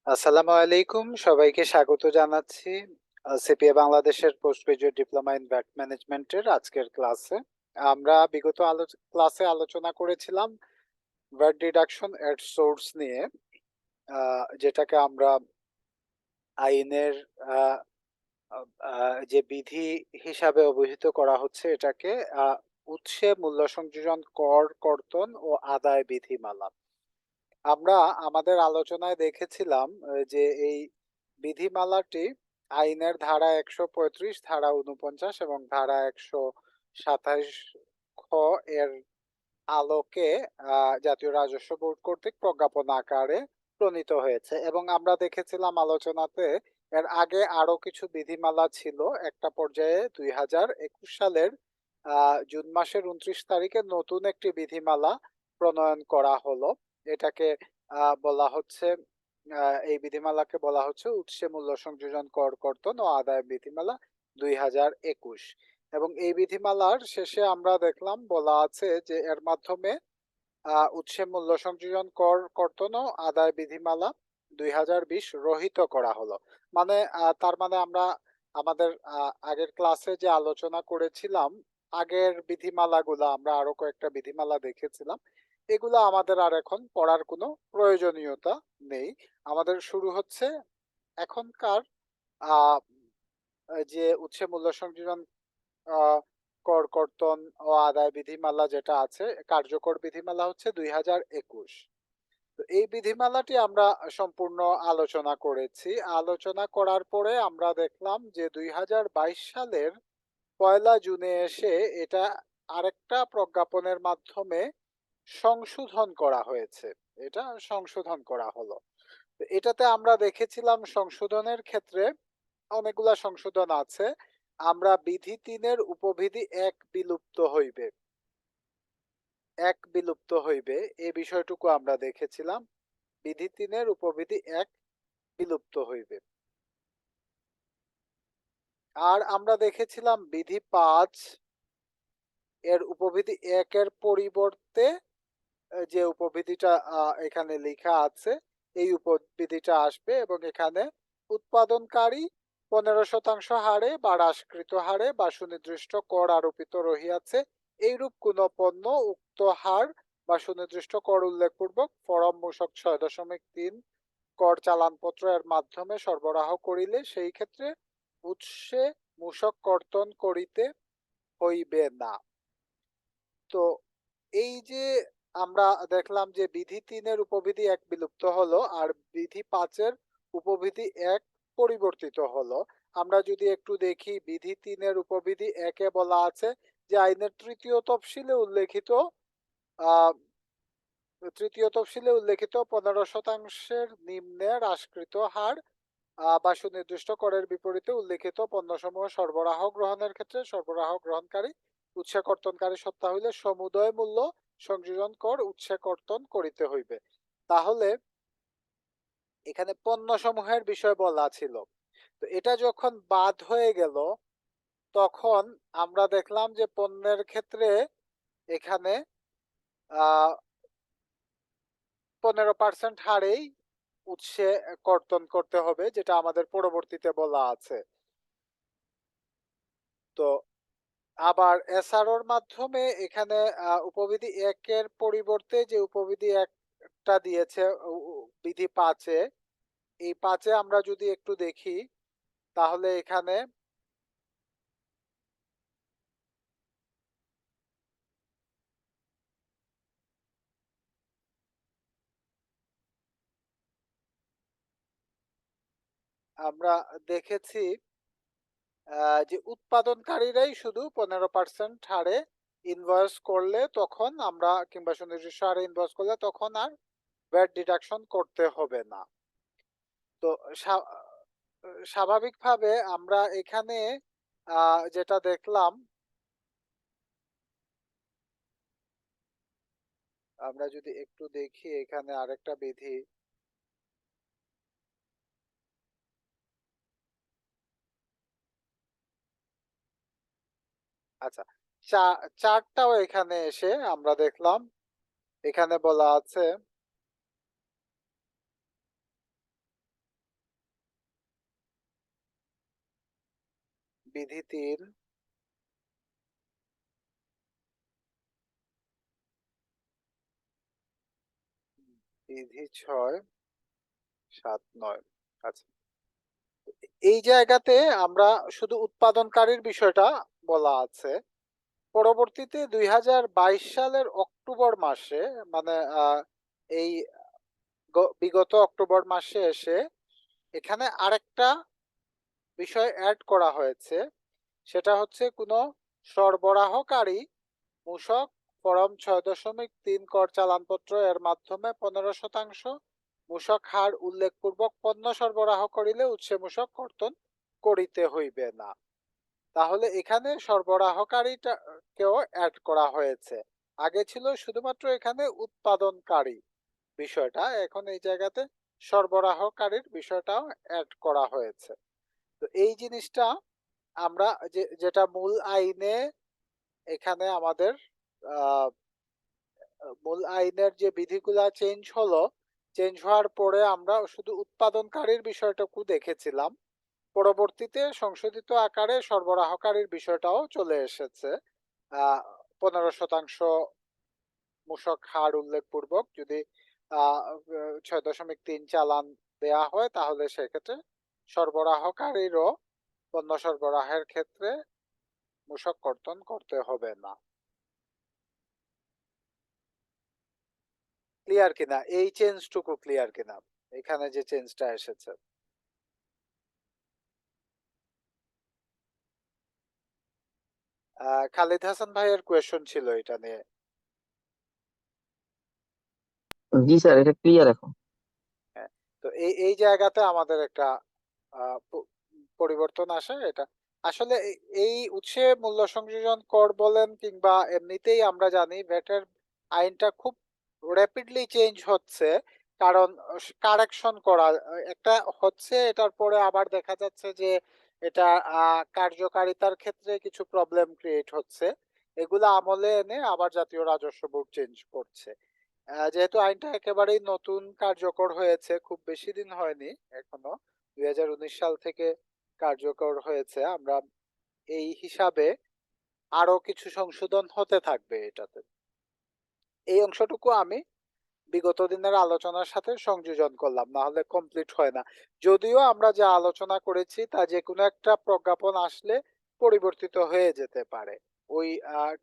আসসালামু আলাইকুম। সবাইকে স্বাগত জানাচ্ছি সিপিএ বাংলাদেশের post graduate diploma in VAT ম্যানেজমেন্টের আজকের ক্লাসে। আমরা বিগত ক্লাসে আলোচনা করেছিলাম ভ্যাট ডিডাকশন এট সোর্স নিয়ে, যেটাকে আমরা আইনের আহ, যে বিধি হিসাবে অভিহিত করা হচ্ছে এটাকে উৎসে মূল্য সংযোজন, কর কর্তন ও আদায় বিধিমালা। আমরা আমাদের আলোচনায় দেখেছিলাম যে এই বিধিমালাটি আইনের ধারা ১৩৫, ধারা ৪৯ এবং ধারা ১২৭ খ এর আলোকে জাতীয় রাজস্ব বোর্ড কর্তৃক প্রজ্ঞাপন আকারে প্রণীত হয়েছে। এবং আমরা দেখেছিলাম আলোচনাতে এর আগে আরো কিছু বিধিমালা ছিল। একটা পর্যায়ে ২০২১ সালের জুন মাসের ২৯ তারিখে নতুন একটি বিধিমালা প্রণয়ন করা হলো। এটাকে বলা হচ্ছে এই বিধিমালাকে বলা হচ্ছে উৎসে মূল্য সংযোজন, কর কর্তন ও আদায় বিধিমালা ২০২১। এবং এই বিধিমালার শেষে আমরা দেখলাম বলা আছে যে এর মাধ্যমে উৎসে মূল্য সংযোজন, কর কর্তন ও আদায় বিধিমালা ২০২০ রহিত করা হলো। মানে তার মানে আমরা আমাদের আগের ক্লাসে যে আলোচনা করেছিলাম, আগের বিধিমালাগুলা আমরা আরো কয়েকটা বিধিমালা দেখেছিলাম, এগুলো আমাদের আর এখন পড়ার কোনো প্রয়োজনীয়তা নেই। আমাদের শুরু হচ্ছে এখনকার আহ যে উৎসে মূল্য সংযোজন, আহ, কর কর্তন ও আদায় বিধিমালা যেটা আছে, কার্যকর বিধিমালা হচ্ছে ২০২১। তো এই বিধিমালাটি আমরা সম্পূর্ণ আলোচনা করেছি। আলোচনা করার পরে আমরা দেখলাম যে ২০২২ সালের ১লা জুনে এসে এটা আরেকটা প্রজ্ঞাপনের মাধ্যমে সংশোধন করা হয়েছে। এটা সংশোধন করা হলো। তো এটাতে আমরা দেখেছিলাম সংশোধনের ক্ষেত্রে অনেকগুলা সংশোধন আছে। আমরা বিধি ৩-এর উপবিধি ১ বিলুপ্ত হইবে, এই বিষয়টুকু আমরা দেখেছিলাম। বিধি ৩-এর উপবিধি ১ বিলুপ্ত হইবে। আর আমরা দেখেছিলাম বিধি ৫ এর উপবিধি ১ এর পরিবর্তে যে উপবিধিটা এখানে লেখা আছে, এই উপবিধিটা আসবে এবং এখানে উৎপাদনকারী ১৫% হারে বা হ্রাসকৃত হারে বা সুনির্দিষ্ট কর আরোপিত রহিয়াছে, এইরূপ কোন পণ্য উক্ত হার বা সুনির্দিষ্ট কর উল্লেখপূর্বক ফরম মূসক ৬.৩ কর চালানপত্র এর মাধ্যমে সরবরাহ করিলে সেই ক্ষেত্রে উৎসে মূসক কর্তন করিতে হইবে না। তো এই যে আমরা দেখলাম যে বিধি ৩-এর উপবিধি ১ বিলুপ্ত হলো আর বিধি ৫-এর উপবিধি ১ পরিবর্তিত হলো। আমরা যদি একটু দেখি, বিধি ৩-এর উপবিধি ১-এ বলা আছে যে আইনের তৃতীয় তফসিলে উল্লেখিত ১৫% নিম্নে হ্রাসকৃত হার বা সুনির্দিষ্ট করের বিপরীতে উল্লেখিত পণ্যসমূহ সরবরাহ গ্রহণের ক্ষেত্রে সরবরাহ গ্রহণকারী উৎসে কর্তনকারী সত্তা হইলে সমুদয় মূল্য সংযোজন কর উৎসে কর্তন করিতে হইবে। তাহলে এখানে পণ্যসমূহের বিষয় বলা ছিল। তো এটা যখন বাদ হয়ে গেল, তখন আমরা দেখলাম যে পণ্যের ক্ষেত্রে এখানে আহ ১৫% হারেই উৎসে কর্তন করতে হবে, যেটা আমাদের পরবর্তীতে বলা আছে। তো আবার এসআরওর মাধ্যমে এখানে উপবিধি ১ এর পরিবর্তে যে উপবিধি ১টা দিয়েছে বিধি ৫-এ, এই ৫-এ আমরা যদি একটু দেখি তাহলে এখানে আমরা দেখেছি যে উৎপাদনকারীরাই শুধু ১৫% হারে ইনভয়েস করলে তখন আমরা, কিংবা সুনির্দিষ্ট হারে ইনভয়েস করলে তখন আর ভ্যাট ডিডাকশন করতে হবে না। তো স্বাভাবিকভাবে আমরা এখানে যেটা দেখলাম, আমরা যদি একটু দেখি এখানে আরেকটা বিধি, আচ্ছা, চারটাও এখানে এসে আমরা দেখলাম এখানে বলা আছে বিধি 3, বিধি 6, 7, 9। আচ্ছা, এই জায়গাতে আমরা শুধু উৎপাদনকারীর বিষয়টা বলা আছে। পরবর্তীতে 2022 সালের অক্টোবর মাসে, মানে এই বিগত অক্টোবর মাসে এসে এখানে আরেকটা বিষয় অ্যাড করা হয়েছে। সেটা হচ্ছে কোনো সরবরাহকারী মূসক ফরম 6.3 কর চালানপত্র এর মাধ্যমে 15% মূসক হার উল্লেখপূর্বক পণ্য সরবরাহ করিলে উৎসে মূসক কর্তন করিতে হইবে না। তাহলে এখানে সরবরাহকারীটাকেও অ্যাড করা হয়েছে। আগে ছিল শুধুমাত্র এখানে উৎপাদনকারী বিষয়টা, এখন এই জায়গাতে সরবরাহকারীর বিষয়টাও অ্যাড করা হয়েছে। তো এই জিনিসটা আমরা যেটা মূল আইনে এখানে আমাদের মূল আইনের যে বিধিগুলা চেঞ্জ হলো, চেঞ্জ হওয়ার পরে আমরা শুধু উৎপাদনকারীর বিষয়টুকু দেখেছিলাম। পরবর্তীতে সংশোধিত আকারে সরবরাহকারীর বিষয়টাও চলে এসেছে। 15% মূসক হার উল্লেখপূর্বক যদি 6.3 চালান দেয়া হয়, তাহলে সেক্ষেত্রে সরবরাহকারীরও পণ্য সরবরাহের ক্ষেত্রে মূসক কর্তন করতে হবে না। ক্লিয়ার কিনা? এই চেঞ্জটুকু ক্লিয়ার কিনা এখানে যে চেঞ্জটা এসেছে? খালিদ হাসান ভাইয়ের কোয়েশ্চন ছিল এটা নিয়ে। জি স্যার, এটা ক্লিয়ার এখন। হ্যাঁ, তো এই এই জায়গাতে আমাদের একটা পরিবর্তন আসে। এটা আসলে এই উৎসে মূল্য সংযোজন কর বলেন কিংবা এমনিতেই আমরা জানি ভ্যাটের আইনটা খুব র্যাপিডলি চেঞ্জ হচ্ছে। কারণ কারেকশন করা একটা হচ্ছে, এটার পরে আবার দেখা যাচ্ছে যে এটা কার্যকারিতার ক্ষেত্রে কিছু প্রবলেম ক্রিয়েট হচ্ছে। এগুলো আমলে এনে আবার জাতীয় রাজস্ব বোর্ড চেঞ্জ করছে। যেহেতু আইনটা একেবারেই নতুন কার্যকর হয়েছে, খুব বেশি দিন হয়নি এখনো, 2019 সাল থেকে কার্যকর হয়েছে, আমরা এই হিসাবে আরো কিছু সংশোধন হতে থাকবে এটাতে। এই অংশটুকু আমি বিগত দিনের আলোচনার সাথে সংযোজন করলাম, না হলে কমপ্লিট হয় না। যদিও আমরা যা আলোচনা করেছি তা যে কোনো একটা প্রজ্ঞাপন আসলে পরিবর্তিত হয়ে যেতে পারে, ওই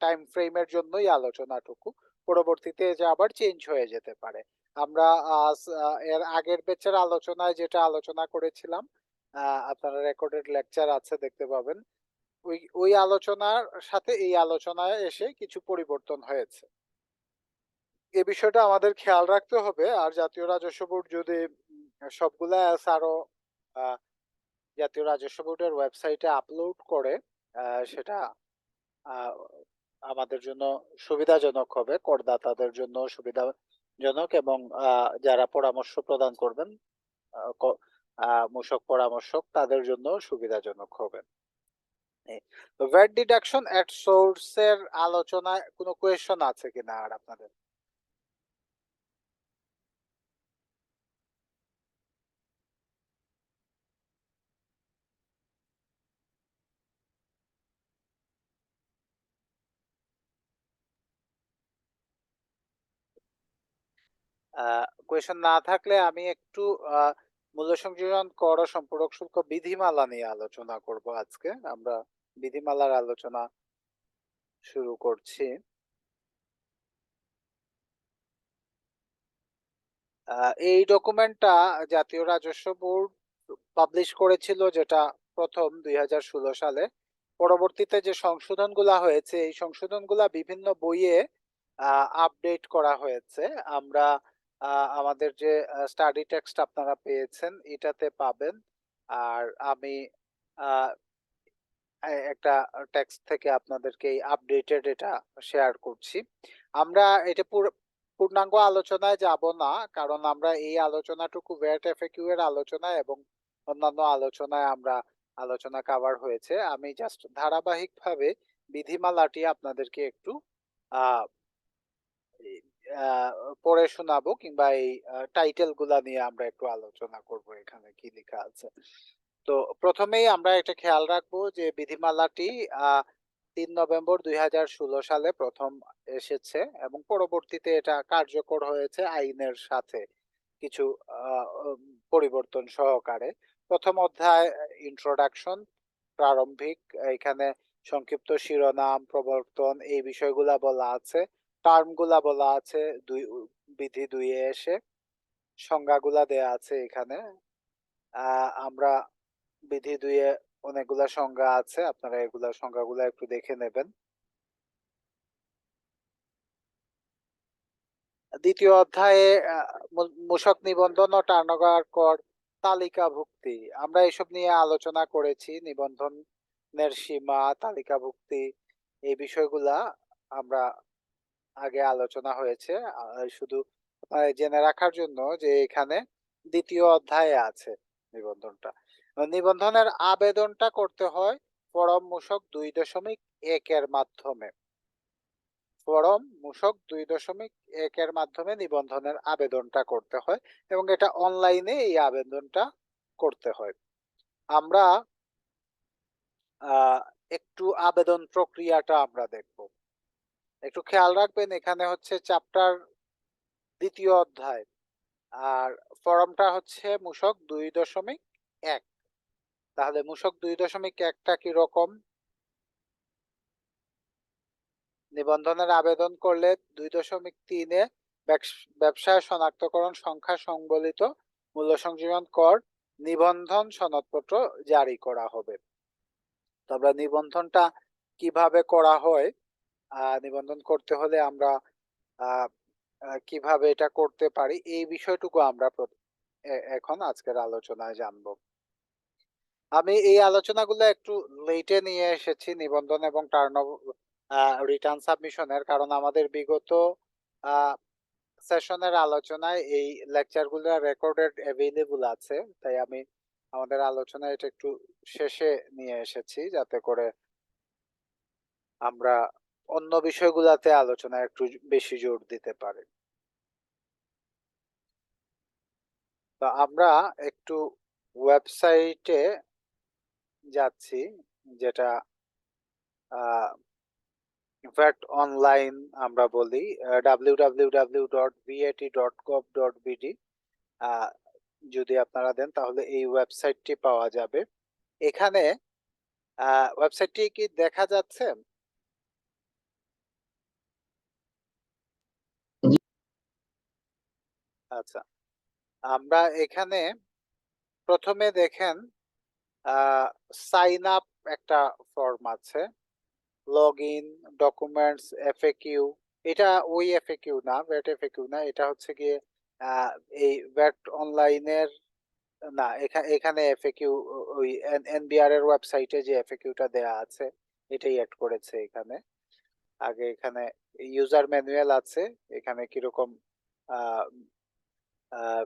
টাইম ফ্রেমের জন্যই আলোচনাটুকু। পরবর্তীতে যে আবার চেঞ্জ হয়ে যেতে পারে। আমরা এর আগের ব্যাচের আলোচনায় যেটা আলোচনা করেছিলাম, আপনারা রেকর্ডেড লেকচার আছে, দেখতে পাবেন। ওই ওই আলোচনার সাথে এই আলোচনায় এসে কিছু পরিবর্তন হয়েছে। এ বিষয়টা আমাদের খেয়াল রাখতে হবে। আর জাতীয় রাজস্ব বোর্ড যদি সবগুলা আরো জাতীয় রাজস্ব বোর্ডের ওয়েবসাইটে আপলোড করে, সেটা আহ, আমাদের জন্য সুবিধাজনক হবে, করদাতাদের জন্য সুবিধাজনক, এবং যারা পরামর্শ প্রদান করবেন, মূসক পরামর্শক, তাদের জন্য সুবিধাজনক হবে। তো ভ্যাট ডিডাকশন এট সোর্স এর আলোচনায় কোনো কোয়েশ্চন আছে কিনা আর আপনাদের? কোয়েশ্চেন না থাকলে আমি একটু মূল্য সংযোজন কর ও সম্পূরক শুল্ক বিধিমালা নিয়ে আলোচনা করব। আজকে আমরা বিধিমালার আলোচনা শুরু করছি। এই ডকুমেন্টটা জাতীয় রাজস্ব বোর্ড পাবলিশ করেছিল, যেটা প্রথম 2016 সালে। পরবর্তীতে যে সংশোধনগুলা হয়েছে, এই সংশোধনগুলা বিভিন্ন বইয়ে আপডেট করা হয়েছে। আমরা আমাদের যে স্টাডি টেক্সট আপনারা পেয়েছেন এটাতে পাবেন। আর আমি আহ, একটা টেক্সট থেকে আপনাদেরকে এই আপডেটেড এটা শেয়ার করছি। আমরা এটা পূর্ণাঙ্গ আলোচনায় যাব না, কারণ আমরা এই আলোচনাটুকু ভ্যাট এফএকিউ এর আলোচনায় এবং অন্যান্য আলোচনায় আমরা আলোচনা কভার হয়েছে। আমি জাস্ট ধারাবাহিকভাবে বিধিমালাটি আপনাদেরকে একটু আহ আহ, পড়ে শোনাবো, কিংবা এই টাইটেল গুলা নিয়ে আমরা একটু আলোচনা করব, এখানে কি লেখা আছে। তো প্রথমেই আমরা এটা খেয়াল রাখবো যে বিধিমালাটি ৩ নভেম্বর ২০১৬ সালে প্রথম এসেছে এবং পরবর্তীতে এটা কার্যকর হয়েছে আইনের সাথে কিছু আ উম পরিবর্তন সহকারে। প্রথম অধ্যায় ইন্ট্রোডাকশন প্রারম্ভিক, এখানে সংক্ষিপ্ত শিরোনাম, প্রবর্তন এই বিষয়গুলা বলা আছে। টার্ম গুলা বলা আছে বিধি ২ এ এসে। সংজ্ঞাগুলা দেয়া আছে এখানে। আমরা বিধি ২ এ অনেকগুলা সংজ্ঞা আছে। আপনারা এগুলা সংজ্ঞাগুলা একটু দেখে নেবেন। দ্বিতীয় অধ্যায়ে মূসক নিবন্ধন ও টার্নওভার কর তালিকাভুক্তি। আমরা এসব নিয়ে আলোচনা করেছি। নিবন্ধনের সীমা, তালিকাভুক্তি এই বিষয়গুলা আমরা আগে আলোচনা হয়েছে। শুধু জেনে রাখার জন্য যে এখানে দ্বিতীয় অধ্যায়ে আছে নিবন্ধনটা। নিবন্ধনের আবেদনটা করতে হয় ফরম মূসক ২.১ এর মাধ্যমে। ফরম মূসক ২.১ এর মাধ্যমে নিবন্ধনের আবেদনটা করতে হয় এবং এটা অনলাইনে এই আবেদনটা করতে হয়। আমরা একটু আবেদন প্রক্রিয়াটা আমরা দেখব। একটু খেয়াল রাখবেন এখানে হচ্ছে চ্যাপ্টার দ্বিতীয় অধ্যায় আর ফরমটা হচ্ছে মূসক ২.১। তাহলে মূসক ২.১টা কিরকম? নিবন্ধনের আবেদন করলে ২.৩ এ ব্যবসায় শনাক্তকরণ সংখ্যা সংবলিত মূল্য সংযোজন কর নিবন্ধন সনদপত্র জারি করা হবে। তো আমরা নিবন্ধনটা কিভাবে করা হয়, নিবন্ধন করতে হলে আমরা আহ, কিভাবে এটা করতে পারি এই বিষয়টুকু আমরা এখন আজকের আলোচনায় জানবো। আমি এই আলোচনাগুলো একটু লেটে নিয়ে এসেছি নিবন্ধন এবং রিটার্ন সাবমিশনের, কারণ আমাদের বিগত সেশনের আলোচনায় এই লেকচারগুলো রেকর্ডেড অ্যাভেলেবল আছে, তাই আমি আমাদের আলোচনা এটা একটু শেষে নিয়ে এসেছি যাতে করে আমরা অন্য বিষয়গুলোতে আলোচনা একটু বেশি জোর দিতে পারি। তো আমরা একটু ওয়েবসাইটে যাচ্ছি, যেটা ভ্যাট অনলাইন আমরা বলি, www.vat.gov.bd। যদি আপনারা দেন তাহলে এই ওয়েবসাইটটি পাওয়া যাবে। এখানে ওয়েবসাইটটি কি দেখা যাচ্ছে? জি আচ্ছা, আমরা এখানে প্রথমে দেখেন সাইন আপ একটা ফর্ম আছে, লগ ইন, ডকুমেন্টস, এফএকিউ। এটা ওই এফএকিউ না, ভ্যাট এফএকিউ না, এটা হচ্ছে গিয়ে আহ, এই ভ্যাট অনলাইনের না। এখানে এফএকিউ ওই এনবিআর এর ওয়েবসাইটে যে এফএকিউটা দেয়া আছে এটাই অ্যাড করেছে এখানে। আগে এখানে ইউজার ম্যানুয়াল আছে, এখানে কিরকম আহ, আহ,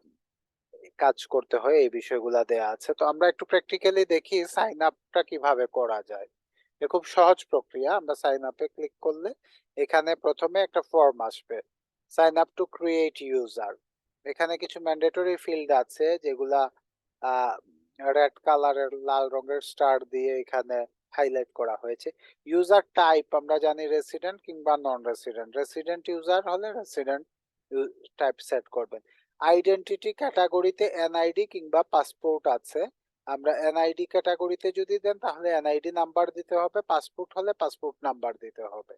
কাজ করতে হয় এই বিষয়গুলা দেয়া আছে। তো আমরা একটু প্র্যাকটিক্যালি দেখি সাইন আপটা কিভাবে করা যায়। এটা খুব সহজ প্রক্রিয়া। আমরা সাইন আপে ক্লিক করলে এখানে প্রথমে একটা ফর্ম আসবে, sign up to create user. এখানে কিছু ম্যান্ডেটরি ফিল্ড আছে যেগুলা রেড কালারের লাল রঙের স্টার দিয়ে এখানে হাইলাইট করা হয়েছে। ইউজার টাইপ আমরা জানি রেসিডেন্ট কিংবা নন রেসিডেন্ট। রেসিডেন্ট ইউজার হলে রেসিডেন্ট টাইপ সেট করবেন। আইডেন্টিটি ক্যাটাগরিতে এনআইডি কিংবা পাসপোর্ট আছে। আমরা এনআইডি ক্যাটাগরিতে যদি দেন তাহলে এনআইডি নাম্বার দিতে হবে, পাসপোর্ট হলে পাসপোর্ট নাম্বার দিতে হবে।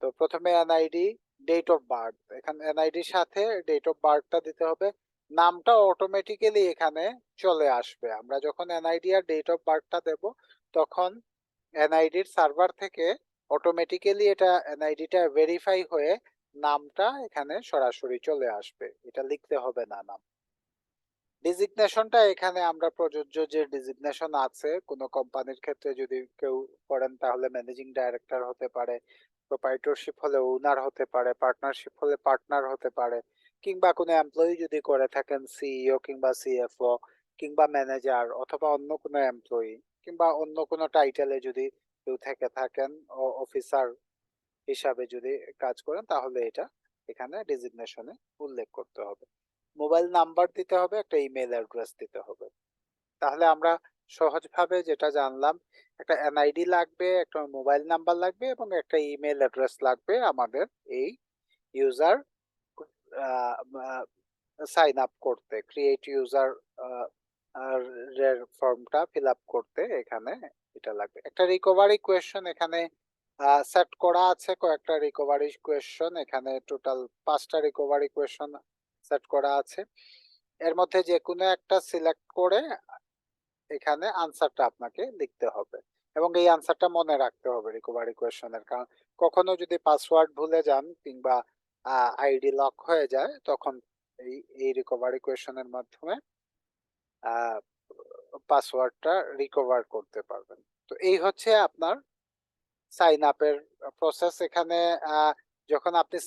তো প্রথমে এনআইডি, ডেট অফ বার্থ, এখানে এনআইডির সাথে ডেট অফ বার্থটা দিতে হবে। নামটা অটোমেটিক্যালি এখানে চলে আসবে। আমরা যখন এনআইডি আর ডেট অফ বার্থটা দেব তখন এনআইডির সার্ভার থেকে অটোমেটিক্যালি এটা এনআইডিটা ভেরিফাই হয়ে নামটা এখানে সরাসরি চলে আসবে, এটা লিখতে হবে না নাম। ডিজিগনেশনটা এখানে আমরা প্রযোজ্য যে ডিজিগনেশন আছে কোনো কোম্পানির ক্ষেত্রে যদি কেউ করেন তাহলে ম্যানেজিং ডাইরেক্টর হতে পারে, প্রোপাইটরশিপ হলে ওনার হতে পারে, পার্টনারশিপ হলে পার্টনার হতে পারে, কিংবা কোনো এমপ্লয়ি যদি করে থাকেন সিইও কিংবা সিএফও কিংবা ম্যানেজার অথবা অন্য কোনো এমপ্লয়ি কিংবা অন্য কোনো টাইটেলে যদি কেউ থেকে থাকেন অফিসার হিসাবে যদি কাজ করেন তাহলে এটা এখানে ডিজিগনেশনে উল্লেখ করতে হবে। মোবাইল নাম্বার দিতে হবে, একটা ইমেল অ্যাড্রেস দিতে হবে। তাহলে আমরা সহজভাবে যেটা জানলাম, একটা এনআইডি লাগবে, একটা মোবাইল নাম্বার লাগবে এবং একটা ইমেল অ্যাড্রেস লাগবে আমাদের এই ইউজার সাইন আপ করতে, ক্রিয়েট ইউজার এর ফর্মটা ফিল আপ করতে। এখানে এটা লাগবে। একটা রিকভারি কোয়েশ্চন এখানে সেট করা আছে, কয়েকটা রিকভারি কোয়েশ্চন এখানে, টোটাল 5টা রিকভারি কোয়েশ্চন সেট করা আছে। এর মধ্যে যে কোনো একটা সিলেক্ট করে এখানে আনসারটা আপনাকে লিখতে হবে এবং এই আনসারটা মনে রাখতে হবে রিকভারি কোয়েশ্চনের। কারণ কখনো যদি পাসওয়ার্ড ভুলে যান কিংবা আইডি লক হয়ে যায়, তখন এই রিকভারি কোয়েশ্চনের মাধ্যমে পাসওয়ার্ডটা রিকভার করতে পারবেন। তো এই হচ্ছে আপনার সাইন আপের প্রসেস। এখানে যখন আপনি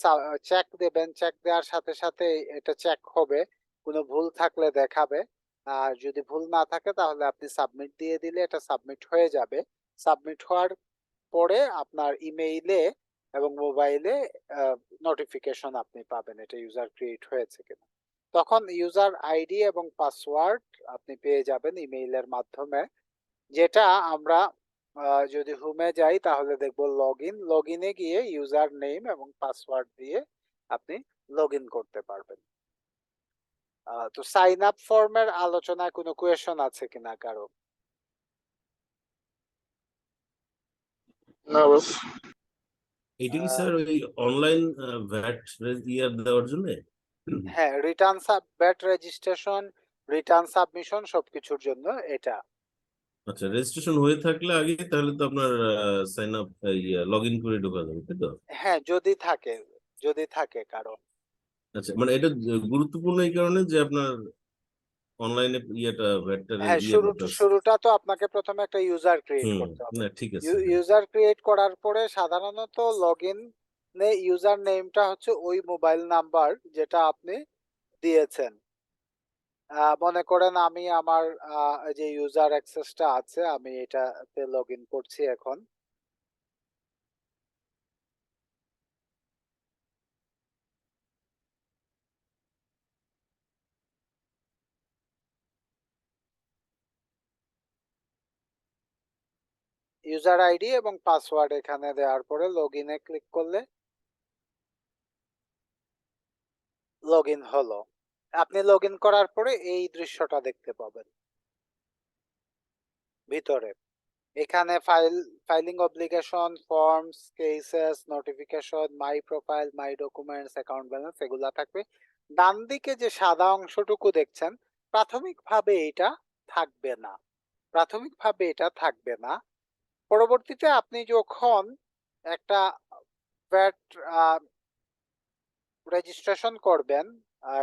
চেক দেবেন, চেক দেওয়ার সাথে সাথে এটা চেক হবে, কোনো ভুল থাকলে দেখাবে। আর যদি ভুল না থাকে তাহলে আপনি সাবমিট দিয়ে দিলে এটা সাবমিট হয়ে যাবে। সাবমিট হওয়ার পরে আপনার ইমেইলে এবং মোবাইলে নোটিফিকেশন আপনি পাবেন এটা ইউজার ক্রিয়েট হয়েছে কিনা। তখন ইউজার আইডি এবং পাসওয়ার্ড আপনি পেয়ে যাবেন ইমেইলের মাধ্যমে, যেটা আমরা যদি হোমে যাই তাহলে দেখবো লগ ইনে গিয়ে ইউজার নেম এবং পাসওয়ার্ড দিয়ে আপনি লগ ইন করতে পারবেন। তো সাইন আপ ফর্মের আলোচনায় কোনো কোয়েশন আছে কিনা কারো? না বস। এটা কি স্যার ওই অনলাইন ভ্যাট ইয়ার দেওয়ার জন্য? হ্যাঁ, return bat registration, return submission সবকিছুর জন্য এটা। আচ্ছা, রেজিস্ট্রেশন হয়ে থাকলে আগে তাহলে তো আপনার সাইন আপ লগ ইন করে ঢোকা যাবে, তাই তো? হ্যাঁ, যদি থাকে কারণ। আচ্ছা, মানে এটা গুরুত্বপূর্ণ এই কারণে যে আপনার অনলাইনে ইয়েটা ভ্যাটটা হ্যাঁ, করতে হবে। শুরুটা তো আপনাকে প্রথমে একটা ইউজার ক্রিয়েট হুম, করতে হবে। না ঠিক আছে। ইউজার ক্রিয়েট করার পরে সাধারণত লগ ইন ইউজার নেমটা হচ্ছে ওই মোবাইল নাম্বার যেটা আপনি দিয়েছেন। মনে করেন আমি আমার যে ইউজার অ্যাক্সেসটা আছে আমি এটাতে লগ ইন করছি এখন। ইউজার আইডি এবং পাসওয়ার্ড এখানে দেওয়ার পরে লগ ইনে ক্লিক করলে লগ ইন হলো। আপনি লগ ইন করার পরে এই দৃশ্যটা দেখতে পাবেন ভিতরে। এখানে filing obligation, forms, cases, notification, my profile, my documents, account balance এগুলা থাকবে। ডান দিকে যে সাদা অংশটুকু দেখছেন, প্রাথমিকভাবে এটা থাকবে না। পরবর্তীতে আপনি যখন একটা ভ্যাট রেজিস্ট্রেশন করবেন,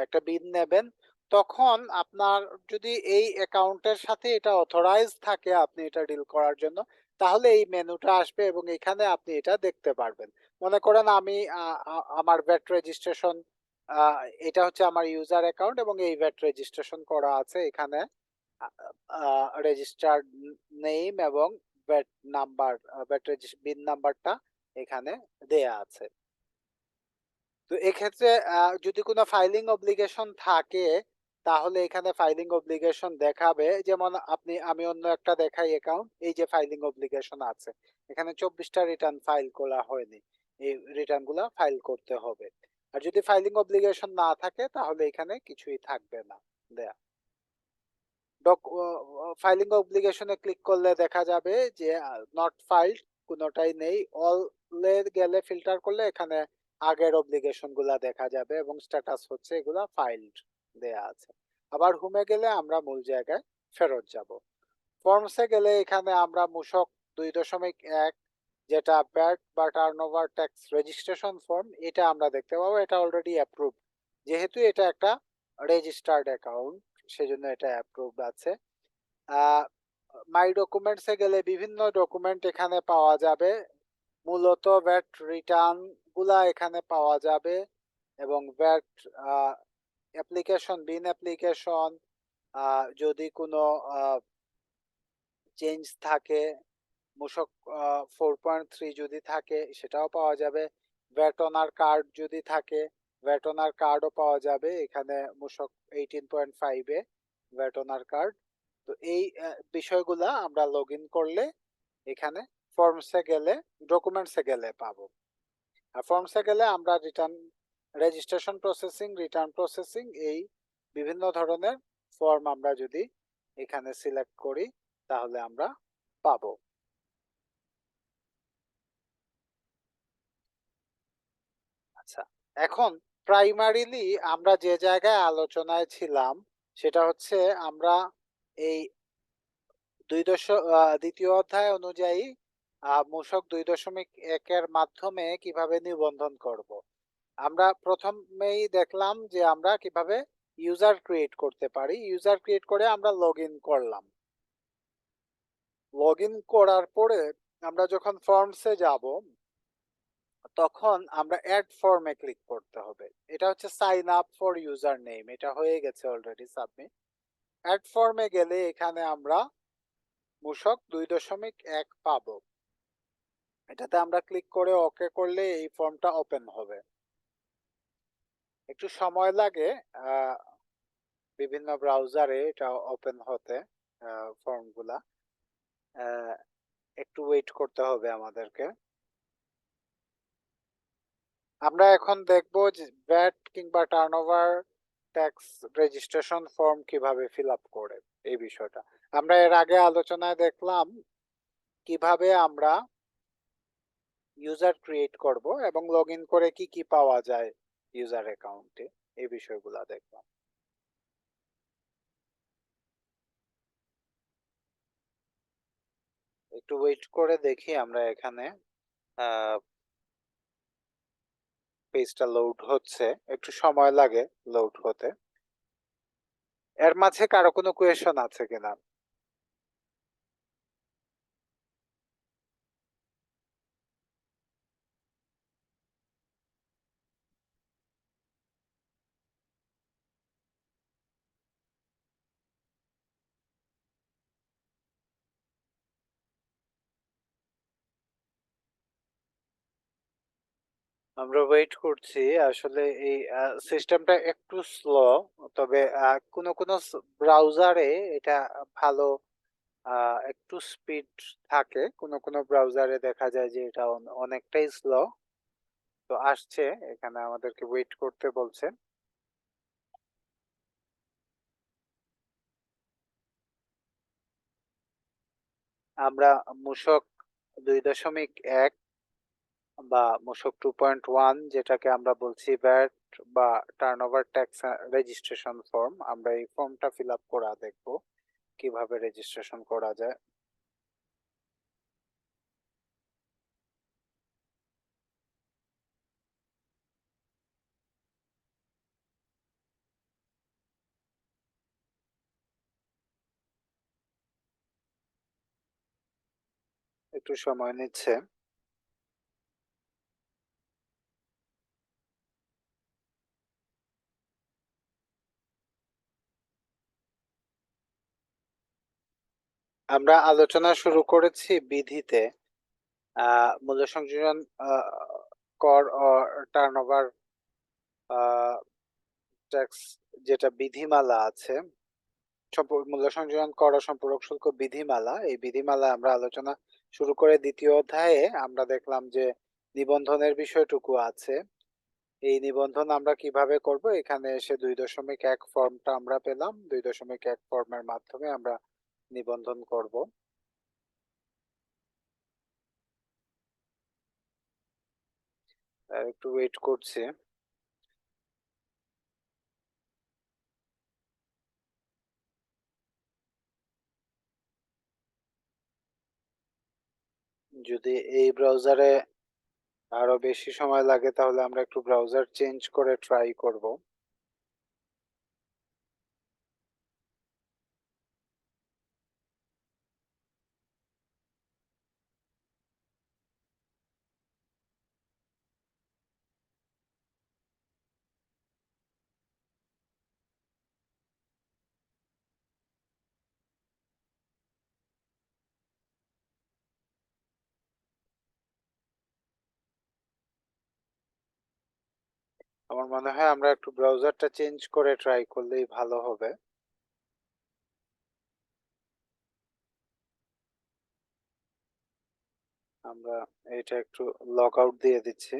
একটা বিল নেবেন, তখন আপনার যদি এই অ্যাকাউন্টের সাথে এটা অথরাইজ থাকে আপনি এটা ডিল করার জন্য, তাহলে এই মেনুটা আসবে এবং এখানে আপনি এটা দেখতে পারবেন। মনে করেন আমি আমার ভ্যাট রেজিস্ট্রেশন, এটা হচ্ছে আমার ইউজার অ্যাকাউন্ট এবং এই ভ্যাট রেজিস্ট্রেশন করা আছে এখানে, রেজিস্টার্ড নেম এবং ভ্যাট নাম্বার, ভ্যাট বিল নাম্বারটা এখানে দেয়া আছে। তো এক্ষেত্রে যদি কোনো ফাইলিং অব্লিগেশন থাকে তাহলে এখানে ফাইলিং অব্লিগেশন দেখাবে। যেমন আমি অন্য একটা দেখাই অ্যাকাউন্ট, এই যে ফাইলিং অব্লিগেশন আছে, এখানে 24টা রিটার্ন ফাইল করা হয়নি, এই রিটার্ন গুলা ফাইল করতে হবে। আর যদি ফাইলিং অব্লিগেশন না থাকে তাহলে এখানে কিছুই থাকবে না দেয়া। ফাইলিং অব্লিগেশনে ক্লিক করলে দেখা যাবে যে নট ফাইলড কোনোটাই নেই। অলে গেলে ফিল্টার করলে এখানে আগের অব্লিগেশন গুলা দেখা যাবে এবং স্ট্যাটাস হচ্ছে এগুলা ফাইলড দেয়া আছে। আবার হোমে গেলে আমরা মূল জায়গায় ফেরত যাব। ফর্মসে গেলে এখানে আমরা মূসক 2.1 যেটা ব্যাট বা টার্নওভার ট্যাক্স রেজিস্ট্রেশন ফর্ম, এটা আমরা দেখতে পাবো। এটা অলরেডি অ্যাপ্রুভ, যেহেতু এটা একটা রেজিস্টার্ড অ্যাকাউন্ট সেজন্য এটা অ্যাপ্রুভড আছে। মাই ডকুমেন্টসে গেলে বিভিন্ন ডকুমেন্ট এখানে পাওয়া যাবে, মূলত ভ্যাট রিটার্ন গুলা এখানে পাওয়া যাবে এবং ভ্যাট অ্যাপ্লিকেশন, বিন অ্যাপ্লিকেশন, যদি কোনো চেঞ্জ থাকে, মূসক 4.3 যদি থাকে সেটাও পাওয়া যাবে। ভ্যাট অনার কার্ড যদি থাকে ভ্যাট অনার কার্ডও পাওয়া যাবে এখানে, মূসক 18.5 এ ভ্যাট অনার কার্ড। তো এই বিষয়গুলা আমরা লগ ইন করলে এখানে ফর্মসে গেলে, ডকুমেন্টসে গেলে পাবো। আর ফর্মসে গেলে আমরা return registration processing, return processing, এই বিভিন্ন ধরনের ফর্ম আমরা যদি এখানে সিলেক্ট করি তাহলে আমরা পাবো। আচ্ছা, এখন প্রাইমারিলি আমরা যে জায়গায় আলোচনায় ছিলাম সেটা হচ্ছে আমরা এই দ্বিতীয় অধ্যায় অনুযায়ী মূসক 2.1 মাধ্যমে কিভাবে নিবন্ধন করব। আমরা প্রথমেই দেখলাম যে আমরা কিভাবে ইউজার ক্রিয়েট করতে পারি। ইউজার ক্রিয়েট করে আমরা লগ ইন করলাম। লগ ইন করার পরে আমরা যখন ফর্মসে যাব তখন আমরা অ্যাড ফর্মে ক্লিক করতে হবে। এটা হচ্ছে sign up for user name, এটা হয়ে গেছে অলরেডি সাবমিট। অ্যাড ফর্মে গেলে এখানে আমরা মূসক 2.1 পাবো। এটাতে আমরা ক্লিক করে ওকে করলে এই ফর্মটা ওপেন হবে। একটু সময় লাগে বিভিন্ন ব্রাউজারে এটা ওপেন হতে, ফর্মগুলা একটু ওয়েট করতে হবে আমাদেরকে। আমরা এখন দেখব যে ভ্যাট কিংবা টার্নওভার ট্যাক্স রেজিস্ট্রেশন ফর্ম কিভাবে ফিল আপ করে এই বিষয়টা। আমরা এর আগে আলোচনায় দেখলাম কিভাবে আমরা ইউজার ক্রিয়েট করব এবং লগ ইন করে কি কি পাওয়া যায় ইউজার অ্যাকাউন্টে, এই বিষয়গুলা দেখলাম। একটু ওয়েট করে দেখি আমরা এখানে পেজটা লোড হচ্ছে, একটু সময় লাগে লোড হতে। এর মাঝে কারো কোনো কোয়েশন আছে কিনা? আমরা ওয়েট করছি। আসলে এই সিস্টেমটা একটু স্লো, তবে কোনো কোনো ব্রাউজারে এটা ভালো, একটু স্পিড থাকে। কোনো কোনো ব্রাউজারে দেখা যায় যে এটা অনেকটাই স্লো। তো আসছে, এখানে আমাদেরকে ওয়েট করতে বলছে। আমরা মূসক 2.1 বা মূসক 2.1 যেটাকে আমরা বলছি ভ্যাট বা টার্নওভার ট্যাক্স রেজিস্ট্রেশন ফর্ম, আমরা এই ফর্মটা ফিল আপ করা দেখবো কিভাবে রেজিস্ট্রেশন করা যায়। একটু সময় নিচ্ছে। আমরা আলোচনা শুরু করেছি বিধিতে, মূল্য সংযোজন, কর ও টার্নওভার ট্যাক্স যেটা বিধিমালা আছে, মূল্য সংযোজন কর ও সম্পূরক শুল্ক বিধিমালা, এই বিধিমালা আমরা আলোচনা শুরু করে দ্বিতীয় অধ্যায়ে আমরা দেখলাম যে নিবন্ধনের বিষয়টুকু আছে। এই নিবন্ধন আমরা কিভাবে করব, এখানে এসে 2.1 ফর্মটা আমরা পেলাম। 2.1 ফর্মের মাধ্যমে আমরা নিবন্ধন করব। একটু ওয়েট করছি। যদি এই ব্রাউজারে আরো বেশি সময় লাগে তাহলে আমরা একটু ব্রাউজার চেঞ্জ করে ট্রাই করব। আমার মনে হয় আমরা একটু ব্রাউজারটা চেঞ্জ করে ট্রাই করলেই ভালো হবে। আমরা এটা একটু লগ আউট দিয়ে দিচ্ছি।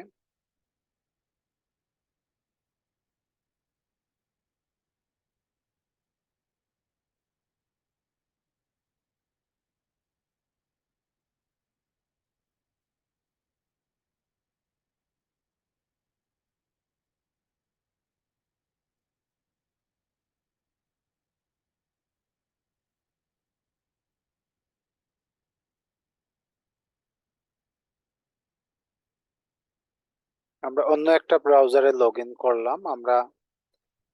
আমরা অন্য একটা ব্রাউজারে লগ ইন করলাম। আমরা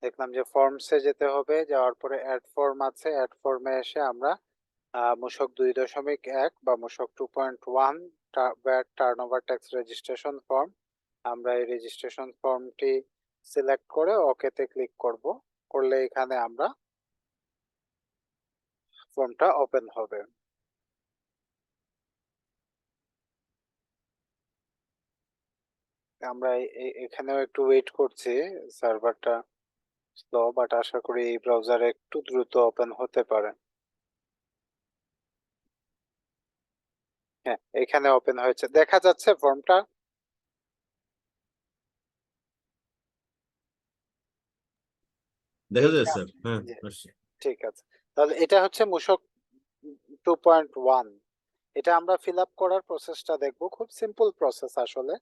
দেখলাম যে ফর্মসে যেতে হবে, যাওয়ার পরে অ্যাড ফর্ম আছে, অ্যাড ফর্মে এসে আমরা মূসক 2.1 বা মূসক 2.1 VAT turnover tax registration form, আমরা এই রেজিস্ট্রেশন ফর্মটি সিলেক্ট করে ওকেতে ক্লিক করব। করলে এখানে আমরা ফর্মটা ওপেন হবে। আমরা এখানেও একটু ওয়েট করছি, সার্ভারটা স্লো, বাট আশা করি এই ব্রাউজারে একটু দ্রুত ওপেন হতে পারে। হ্যাঁ, এখানে ওপেন হয়েছে, দেখা যাচ্ছে ফর্মটা। দেখা যায় এইটা স্যার, হ্যাঁ জি, আসছে। ঠিক আছে। তাহলে এটা হচ্ছে মূসক 2.1। এটা আমরা ফিল আপ করার প্রসেসটা দেখবো, খুব সিম্পল প্রসেস আসলে।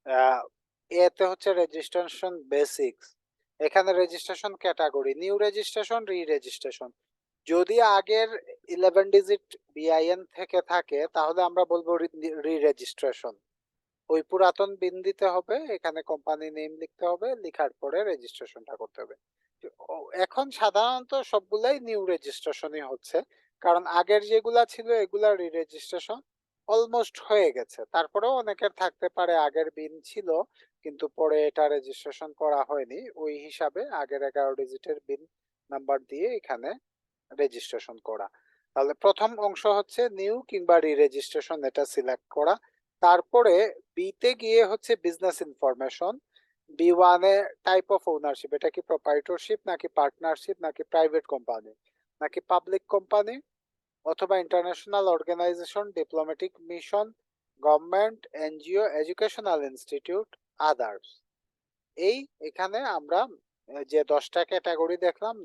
আহ, এতে হচ্ছে রেজিস্ট্রেশন বেসিক্স। এখানে রেজিস্ট্রেশন ক্যাটাগরি, নিউ রেজিস্ট্রেশন, রি রেজিস্ট্রেশন। যদি আগের 11 ডিজিট বিআইএন থেকে থাকে তাহলে আমরা বলবো রি রেজিস্ট্রেশন। ওই পুরাতন বিন দিতে হবে, এখানে কোম্পানি নেম লিখতে হবে, লিখার পরে রেজিস্ট্রেশনটা করতে হবে। এখন সাধারণত সবগুলাই নিউ রেজিস্ট্রেশনই হচ্ছে, কারণ আগের যেগুলা ছিল এগুলা রি রেজিস্ট্রেশন অলমোস্ট হয়ে গেছে। তারপরেও অনেকের থাকতে পারে আগের বিন ছিল কিন্তু পরে এটা রেজিস্ট্রেশন করা হয়নি, ওই হিসাবে আগের 11 ডিজিটের বিন নাম্বার দিয়ে এখানে রেজিস্ট্রেশন করা। তাহলে প্রথম অংশ হচ্ছে নিউ কিংবা রি রেজিস্ট্রেশন, এটা সিলেক্ট করা। তারপরে বিতে গিয়ে হচ্ছে বিজনেস ইনফরমেশন। বি ওয়ানে টাইপ অফ ওনারশিপ, এটা কি প্রোপাইটরশিপ নাকি পার্টনারশিপ নাকি প্রাইভেট কোম্পানি নাকি পাবলিক কোম্পানি অথবা international organisation, diplomatic mission, government, NGO, educational institute, others. এই এখানে আমরা যে 10টা ক্যাটাগরি দেখলাম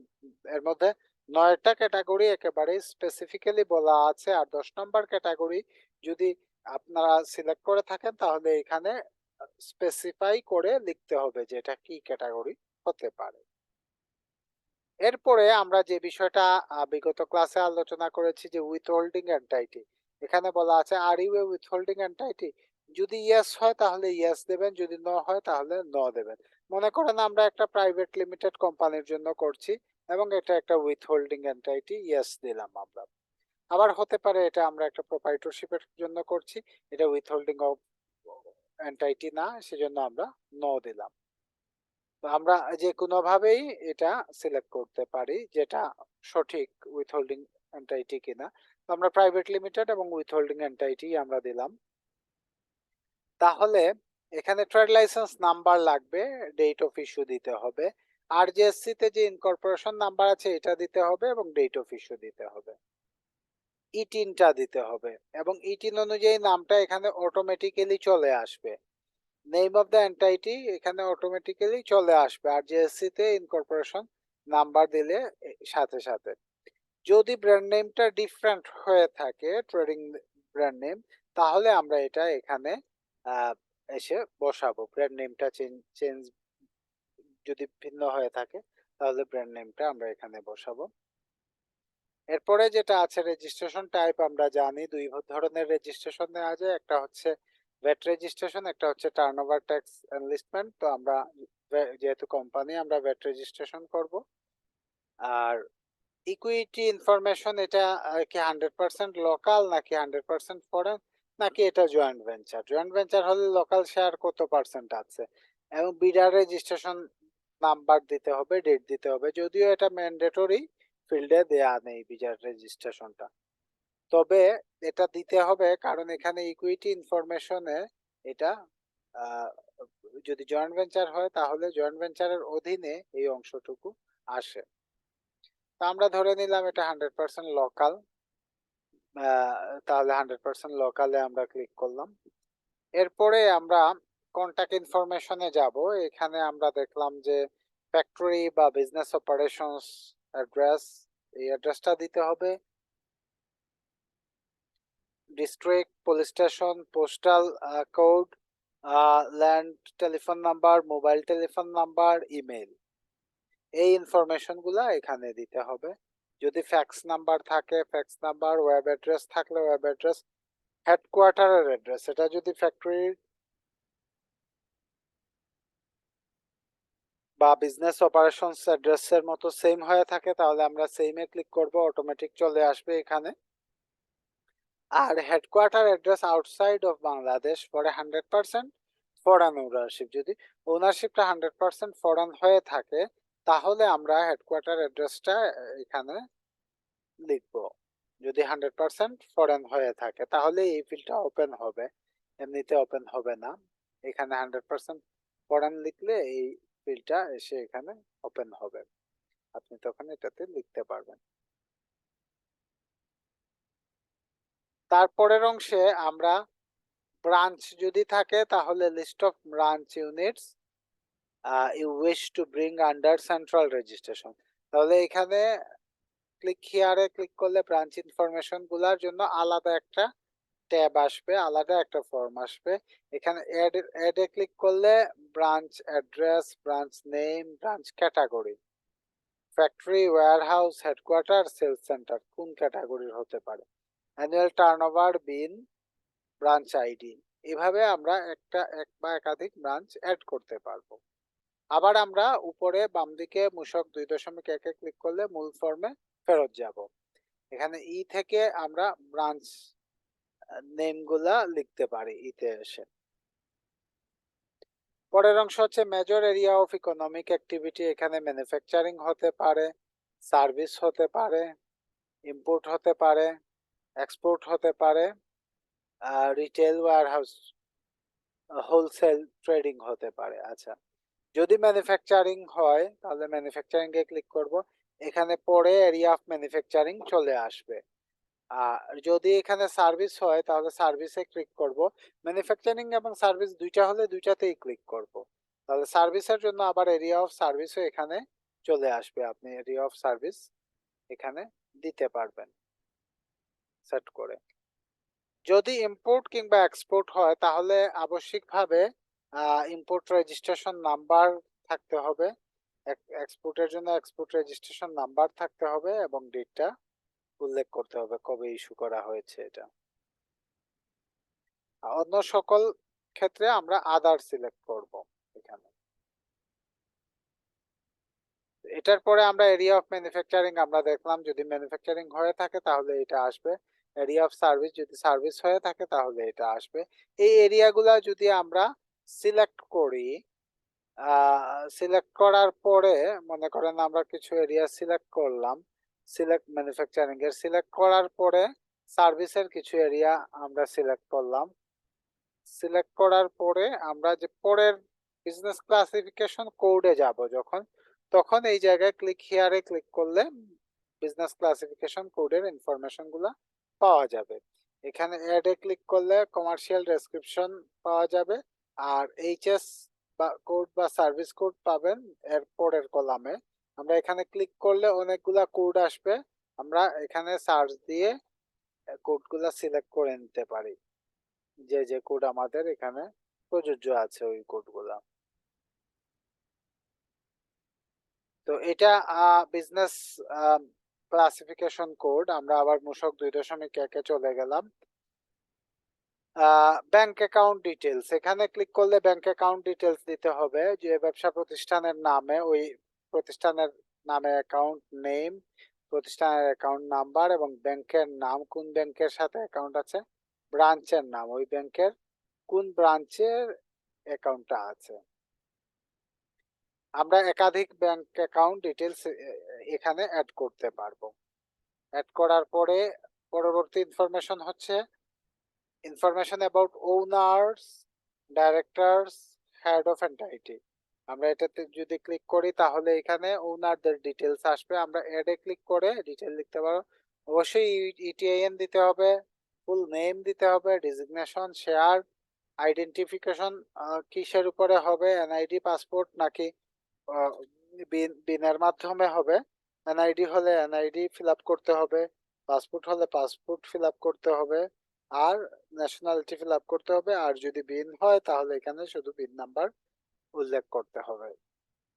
এর মধ্যে 9টা ক্যাটাগরি একেবারে স্পেসিফিক্যালি বলা আছে, আর 10 নম্বর ক্যাটাগরি যদি আপনারা সিলেক্ট করে থাকেন তাহলে এখানে স্পেসিফাই করে লিখতে হবে যে এটা কি ক্যাটাগরি হতে পারে। এরপরে আমরা যে বিষয়টা বিগত ক্লাসে আলোচনা করেছি যে উইথহোল্ডিং এন্টাইটি, এখানে বলা আছে আর ইউ এ উইথহোল্ডিং এন্টাইটি। যদি ইয়েস হয় তাহলে ইয়েস দেবেন, যদি নো হয় তাহলে নো দেবেন। মনে করেন আমরা একটা প্রাইভেট লিমিটেড কোম্পানির জন্য করছি এবং এটা একটা উইথহোল্ডিং এন্টাইটি, ইয়েস দিলাম আমরা। আবার হতে পারে এটা আমরা একটা প্রোপাইটরশিপের জন্য করছি, এটা উইথহোল্ডিং অফ এন্টাইটি না, সেজন্য আমরা নো দিলাম। তো আমরা যে কোনো ভাবেই এটা সিলেক্ট করতে পারি যেটা সঠিক উইথহোল্ডিং এন্টাইটি কিনা। তো আমরা প্রাইভেট লিমিটেড এবং উইথহোল্ডিং এন্টাইটি আমরা দিলাম। তাহলে এখানে ট্রেড লাইসেন্স নাম্বার লাগবে, ডেট অফ ইস্যু দিতে হবে, আরজিএসসি তে যে ইনকর্পোরেশন নাম্বার আছে এটা দিতে হবে এবং ডেট অফ ইস্যু দিতে হবে, ইটিনটা দিতে হবে এবং ইটিন অনুযায়ী নামটা এখানে অটোমেটিক্যালি চলে আসবে। নেম অফ দ্য এন্টাইটি এখানে অটোমেটিক্যালি চলে আসবে আর জিএসসি তে ইনকর্পোরেশন নাম্বার দিলে সাথে সাথে। যদি ব্র্যান্ড নেমটা ডিফারেন্ট হয়ে থাকে ট্রেডিং ব্র্যান্ড নেম, তাহলে আমরা এটা এখানে আহ, এসে বসাবো। ব্র্যান্ড নেমটা চেঞ্জ যদি ভিন্ন হয়ে থাকে তাহলে ব্র্যান্ড নেমটা আমরা এখানে বসাবো। এরপরে যেটা আছে রেজিস্ট্রেশন টাইপ, আমরা জানি দুই ধরনের রেজিস্ট্রেশন নেওয়া যায়, একটা হচ্ছে ভ্যাট রেজিস্ট্রেশন, একটা হচ্ছে টার্নওভার ট্যাক্স এনলিস্টমেন্ট। তো আমরা যেহেতু কোম্পানি আমরা ভ্যাট রেজিস্ট্রেশন করব। আর ইকুইটি ইনফরমেশন, এটা কি 100% লোকাল নাকি 100% ফরেন নাকি এটা জয়েন্ট ভেঞ্চার। জয়েন্ট ভেঞ্চার হলে লোকাল শেয়ার কত পার্সেন্ট আছে এবং বিডার রেজিস্ট্রেশন নাম্বার দিতে হবে, ডেট দিতে হবে, যদিও এটা ম্যান্ডেটরি ফিল্ডে দেয়া নেই বিডার রেজিস্ট্রেশনটা, তবে এটা দিতে হবে কারণ এখানে ইকুইটি ইনফরমেশনে এটা আহ, যদি জয়েন্ট ভেঞ্চার হয় তাহলে জয়েন্ট ভেঞ্চারের অধীনে এই অংশটুকু আসে। তা আমরা ধরে নিলাম এটা 100% লোকাল। তাহলে 100% লোকালে আমরা ক্লিক করলাম। এরপরে আমরা কন্টাক্ট ইনফরমেশনে যাব। এখানে আমরা দেখলাম যে ফ্যাক্টরি বা বিজনেস অপারেশনস অ্যাড্রেস, এই অ্যাড্রেসটা দিতে হবে। District, police station, postal code, land telephone number, mobile telephone number, email, এই ইনফরমেশন গুলা এখানে দিতে হবে। যদি ফ্যাক্স নাম্বার থাকে ফ্যাক্স নাম্বার, ওয়েব অ্যাড্রেস থাকলে ওয়েব অ্যাড্রেস, হেডকোয়ার্টারের অ্যাড্রেস, এটা যদি ফ্যাক্টরির বা বিজনেস অপারেশনস অ্যাড্রেসের মতো সেম হয়ে থাকে তাহলে আমরা সেমে ক্লিক করব, অটোমেটিক চলে আসবে এখানে। আর headquarter address outside of Bangladesh for 100% foreign ownership, যদি ওনারশিপটা 100% ফরেন হয়ে থাকে তাহলে আমরা হেডকোয়ার্টার অ্যাড্রেসটা এখানে লিখব। যদি 100% ফরেন হয়ে থাকে তাহলে এই ফিল্ডটা ওপেন হবে, এমনিতে ওপেন হবে না। এখানে 100% ফরেন লিখলে এই ফিল্ডটা এসে এখানে ওপেন হবে, আপনি তখন এটাতে লিখতে পারবেন। তারপরের অংশে আমরা ব্রাঞ্চ যদি থাকে তাহলে list of branch units you wish to bring under central registration, তাহলে এখানে ক্লিক হিয়ারে ক্লিক করলে ব্রাঞ্চ ইনফরমেশন গুলার জন্য আলাদা একটা ট্যাব আসবে, আলাদা একটা ফর্ম আসবে। এখানে অ্যাড এ ক্লিক করলে branch address, branch name, branch category, factory, warehouse, headquarter, sales centre কোন ক্যাটাগরির হতে পারে, annual turnover, BIN, branch ID, এভাবে আমরা এক বা একাধিক ব্রাঞ্চ অ্যাড করতে পারবো। আবার আমরা উপরে বাম দিকে মূসক 2.1 ক্লিক করলে মূল ফর্মে ফেরত যাব। এখানে ই থেকে আমরা ব্রাঞ্চ নেম গুলা লিখতে পারি ইতে এসে। পরের অংশ হচ্ছে major area of economic activity, এখানে ম্যানুফ্যাকচারিং হতে পারে, সার্ভিস হতে পারে, ইম্পোর্ট হতে পারে, এক্সপোর্ট হতে পারে, রিটেল, ওয়্যারহাউস, হোলসেল ট্রেডিং হতে পারে। আচ্ছা, যদি ম্যানুফ্যাকচারিং হয় তাহলে ম্যানুফ্যাকচারিং এ ক্লিক করব, এখানে পরে এরিয়া অফ ম্যানুফ্যাকচারিং চলে আসবে। আর যদি এখানে সার্ভিস হয় তাহলে সার্ভিসে ক্লিক করব, ম্যানুফ্যাকচারিং এবং সার্ভিস দুইটা হলে দুইটাতেই ক্লিক করব। তাহলে সার্ভিসের জন্য আবার এরিয়া অফ সার্ভিসও এখানে চলে আসবে, আপনি এরিয়া অফ সার্ভিস এখানে দিতে পারবেন সেট করে। যদি ইম্পোর্ট কিংবা এক্সপোর্ট হয় তাহলে আবশ্যিকভাবে ইম্পোর্ট রেজিস্ট্রেশন নাম্বার থাকতে হবে, এক্সপোর্টের জন্য এক্সপোর্ট রেজিস্ট্রেশন নাম্বার থাকতে হবে এবং ডেটটা উল্লেখ করতে হবে কবে ইস্যু করা হয়েছে এটা। অন্য সকল ক্ষেত্রে আমরা আদার সিলেক্ট করব এখানে। এটার পরে আমরা এরিয়া অফ ম্যানুফ্যাকচারিং আমরা দেখলাম, যদি ম্যানুফ্যাকচারিং হয়ে থাকে তাহলে এটা আসবে। এরিয়া অফ সার্ভিস, যদি সার্ভিস হয়ে থাকে তাহলে এটা আসবে। এই এরিয়াগুলা যদি আমরা সিলেক্ট করি, সিলেক্ট করার পরে মনে করেন আমরা কিছু এরিয়া সিলেক্ট করলাম, সিলেক্ট ম্যানুফ্যাকচারিং এর সিলেক্ট করার পরে সার্ভিসের কিছু এরিয়া আমরা সিলেক্ট করলাম, সিলেক্ট করার পরে আমরা যে পরের বিজনেস ক্লাসিফিকেশন কোডে যাব যখন, তখন এই জায়গায় ক্লিক হিয়ারে ক্লিক করলে বিজনেস ক্লাসিফিকেশন কোডের ইনফরমেশন গুলা পাওয়া যাবে। এখানে অ্যাড এ ক্লিক করলে কমার্শিয়াল ডেসক্রিপশন পাওয়া যাবে, আর এইচএস বা কোড বা সার্ভিস কোড পাবেন এর পরের কলামে। আমরা এখানে ক্লিক করলে অনেকগুলা কোড আসবে, আমরা এখানে সার্চ দিয়ে কোডগুলা সিলেক্ট করে নিতে পারি, যে যে কোড আমাদের এখানে প্রযোজ্য আছে ওই কোডগুলা। তো এটা বিজনেস ক্লাসিফিকেশন কোড। আমরা আবার মূসক 2.1 চলে গেলাম। ব্যাংক অ্যাকাউন্ট ডিটেলস, এখানে ক্লিক করলে ব্যাংক অ্যাকাউন্ট ডিটেলস দিতে হবে, যে ব্যবসা প্রতিষ্ঠানের নামে ওই প্রতিষ্ঠানের নামে অ্যাকাউন্ট নেম, প্রতিষ্ঠানের অ্যাকাউন্ট নাম্বার এবং ব্যাংকের নাম, কোন ব্যাংকের সাথে অ্যাকাউন্ট আছে, ব্রাঞ্চের নাম, ওই ব্যাংকের কোন ব্রাঞ্চের অ্যাকাউন্টটা আছে। আমরা একাধিক ব্যাংক অ্যাকাউন্ট ডিটেলস এখানে অ্যাড করতে পারবো। অ্যাড করার পরে পরবর্তী ইনফরমেশন হচ্ছে information about owners, directors, head of entity. আমরা এটাতে যদি ক্লিক করি তাহলে এখানে ওনারদের ডিটেলস আসবে, আমরা অ্যাডে ক্লিক করে ডিটেল লিখতে পারো, অবশ্যই ইটিআইএন দিতে হবে, ফুল নেম দিতে হবে, ডেজিগনেশন, শেয়ার, আইডেন্টিফিকেশন কিসের উপরে হবে, এনআইডি, পাসপোর্ট নাকি বিনের মাধ্যমে হবে। এনআইডি হলে এনআইডি ফিল আপ করতে হবে, পাসপোর্ট হলে পাসপোর্ট ফিল আপ করতে হবে, আর ন্যাশনালিটি ফিল আপ করতে হবে। আর যদি বিন হয় তাহলে এখানে শুধু বিন নাম্বার উল্লেখ করতে হবে।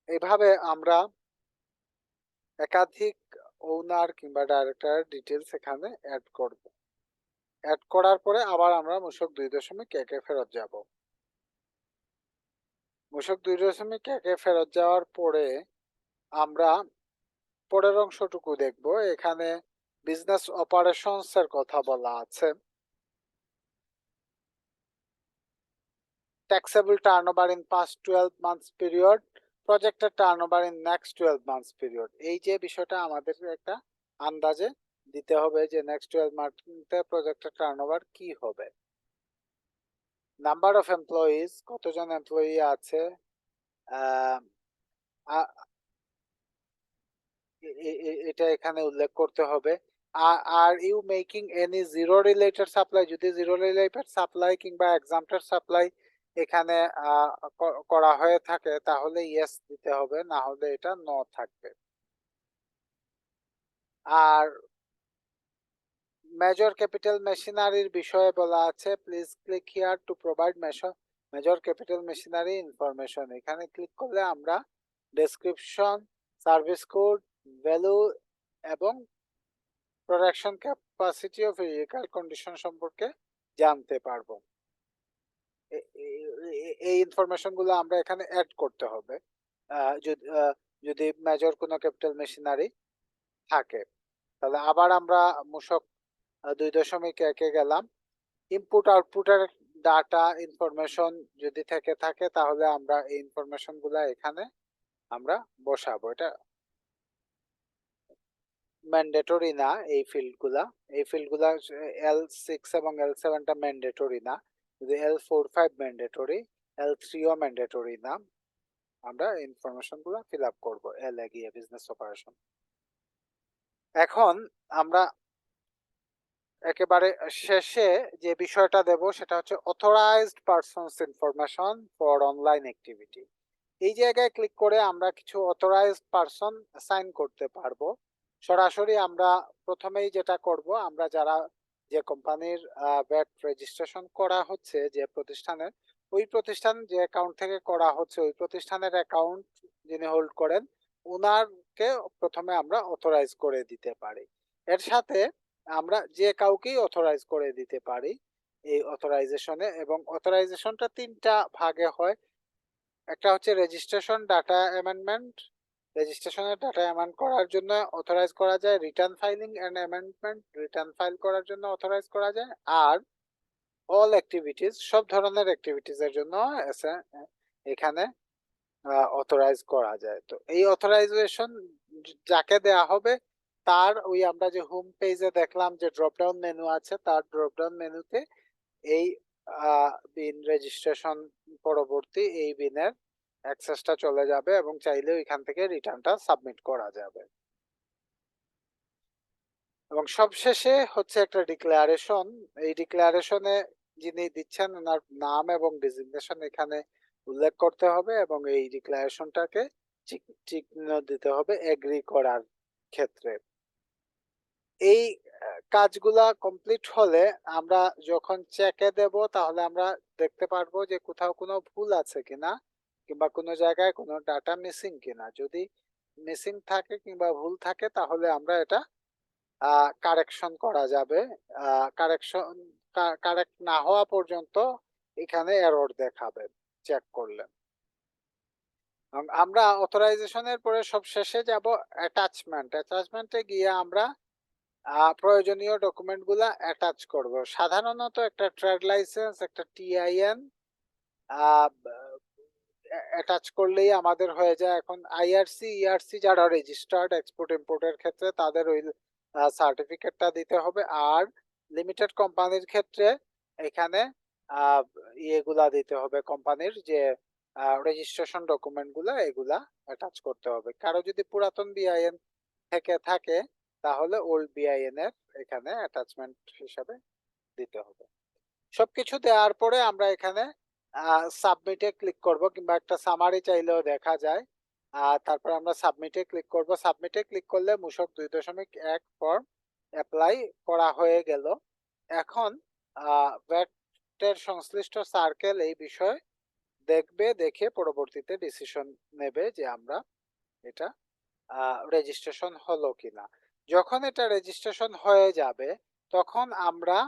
এইভাবে আমরা একাধিক ওনার কিংবা ডাইরেক্টর ডিটেলস এখানে অ্যাড করব। অ্যাড করার পরে আবার আমরা মূসক 2.1 ফেরত যাব। মূসক 2.1 ফেরত যাওয়ার পরে আমরা পরের অংশটুকু দেখব। এখানে বিজনেস অপারেশনস এর কথা বলা আছে। Taxable turnover in past 12 months period, projected turnover in next 12 months period. এই যে বিষয়টা আমাদের একটা আন্দাজে দিতে হবে যে নেক্সট 12 মান্থে প্রজেক্টেড টার্নওভার কি হবে। নাম্বার অফ এমপ্লয়িজ, কতজন এমপ্লয়ি আছে, এটা এখানে উল্লেখ করতে হবে। Are you making any zero related supply, যদি জিরো রিলেটেড সাপ্লাই কিংবা এক্সাম্পটেড সাপ্লাই এখানে করা হয়ে থাকে তাহলে ইয়েস দিতে হবে, না হলে এটা নো থাকবে। আর মেজর ক্যাপিটাল মেশিনারির বিষয়ে বলা আছে, please click here to provide major capital machinery information. এখানে ক্লিক করলে আমরা ডেসক্রিপশন, সার্ভিস কোড, ভ্যালু এবং production capacity of physical condition সম্পর্কে জানতে পারবো। এই ইনফরমেশন গুলো আমরা এখানে অ্যাড করতে হবে যদি মেজর কোনো ক্যাপিটাল মেশিনারি থাকে। তাহলে আবার আমরা মূসক 2.1 গেলাম। ইনপুট আউটপুটের ডাটা ইনফরমেশন যদি থেকে থাকে তাহলে আমরা এই ইনফরমেশন গুলা এখানে আমরা বসাবো। এটা ম্যান্ডেটরি না, এই ফিল্ডগুলা L6 এবং L7 টা ম্যান্ডেটরি না, যদি L4, 5 ম্যান্ডেটরি, L3 ও ম্যান্ডেটরি না। আমরা ইনফরমেশন গুলা ফিল আপ করবো L এ গিয়ে, বিজনেস অপারেশন। এখন আমরা একেবারে শেষে যে বিষয়টা দেব সেটা হচ্ছে authorised persons information for online activity. এই জায়গায় ক্লিক করে আমরা কিছু অথরাইজড পারসন অ্যাসাইন করতে পারবো। সরাসরি আমরা প্রথমেই যেটা করব, আমরা যারা যে কোম্পানির ভ্যাট রেজিস্ট্রেশন করা হচ্ছে যে প্রতিষ্ঠানের, ওই প্রতিষ্ঠান যে অ্যাকাউন্ট থেকে করা হচ্ছে ওই প্রতিষ্ঠানের অ্যাকাউন্ট যিনি হোল্ড করেন ওনারকে প্রথমে আমরা অথরাইজ করে দিতে পারি। এর সাথে আমরা যে কাউকেই অথরাইজ করে দিতে পারি এই অথরাইজেশনে। এবং অথরাইজেশনটা 3টা ভাগে হয়। একটা হচ্ছে রেজিস্ট্রেশন ডাটা অ্যামেন্ডমেন্ট, রেজিস্ট্রেশনের ডাটা অ্যামেন্ড করার জন্য অথরাইজ করা যায়। Return filing and amendment, return file করার জন্য অথরাইজ করা যায়। আর অল অ্যাক্টিভিটিস, সব ধরনের অ্যাক্টিভিটিস এর জন্য এখানে অথরাইজ করা যায়। তো এই অথরাইজেশন যাকে দেয়া হবে তার ওই আমরা যে হোম পেজে দেখলাম যে ড্রপ ডাউন মেনু আছে, তার ড্রপ ডাউন মেনুতে এই বিন রেজিস্ট্রেশন পরবর্তী এই বিনের অ্যাক্সেসটা চলে যাবে এবং চাইলে ওইখান থেকে রিটার্নটা সাবমিট করা যাবে। এবং সবশেষে হচ্ছে একটা ডিক্লারেশন। এই ডিক্লারেশনে যিনি দিচ্ছেন ওনার নাম এবং ডেজিগনেশন এখানে উল্লেখ করতে হবে এবং এই ডিক্লারেশনটাকে চিহ্ন দিতে হবে এগ্রি করার ক্ষেত্রে। এই কাজগুলা কমপ্লিট হলে আমরা যখন চেকে দেব তাহলে আমরা দেখতে পারবো যে কোথাও কোনো ভুল আছে কিনা কিংবা কোনো জায়গায় কোনো ডাটা মিসিং কিনা। যদি মিসিং থাকে কিংবা ভুল থাকে তাহলে আমরা এটা কারেকশন করা যাবে। কারেকশন কারেক্ট না হওয়া পর্যন্ত এখানে এরর দেখাবে চেক করলে। আমরা অথরাইজেশনের পরে সব শেষে যাব অ্যাটাচমেন্টে গিয়ে আমরা প্রয়োজনীয় ডকুমেন্ট গুলা অ্যাটাচ করব। সাধারণত একটা ট্রেড লাইসেন্স, একটা টিআইএন অ্যাটাচ করলেই আমাদের হয়ে যায়। এখন আইআরসি, ইআরসি যারা রেজিস্টার্ড এক্সপোর্ট ইম্পোর্টের ক্ষেত্রে তাদের ওই সার্টিফিকেটটা দিতে হবে। আর লিমিটেড কোম্পানির ক্ষেত্রে এখানে ইয়েগুলা দিতে হবে, কোম্পানির যে রেজিস্ট্রেশন ডকুমেন্ট গুলা এগুলা অ্যাটাচ করতে হবে। কারো যদি পুরাতন বিআইএন থেকে থাকে তাহলে ওল্ড বিআইএন এর এখানে অ্যাটাচমেন্ট হিসাবে দিতে হবে। সবকিছু দেওয়ার পরে আমরা এখানে সাবমিটে ক্লিক করব, কিংবা একটা সামারি চাইলেও দেখা যায়। তারপর আমরা সাবমিটে ক্লিক করব। সাবমিটে ক্লিক করলে মূসক 2.1 ফর্ম অ্যাপ্লাই করা হয়ে গেল। এখন ভ্যাটের সংশ্লিষ্ট সার্কেল এই বিষয়ে দেখবে, দেখে পরবর্তীতে ডিসিশন নেবে যে আমরা এটা রেজিস্ট্রেশন হলো কিনা। যখন এটা রেজিস্ট্রেশন হয়ে যাবে তখন আমরা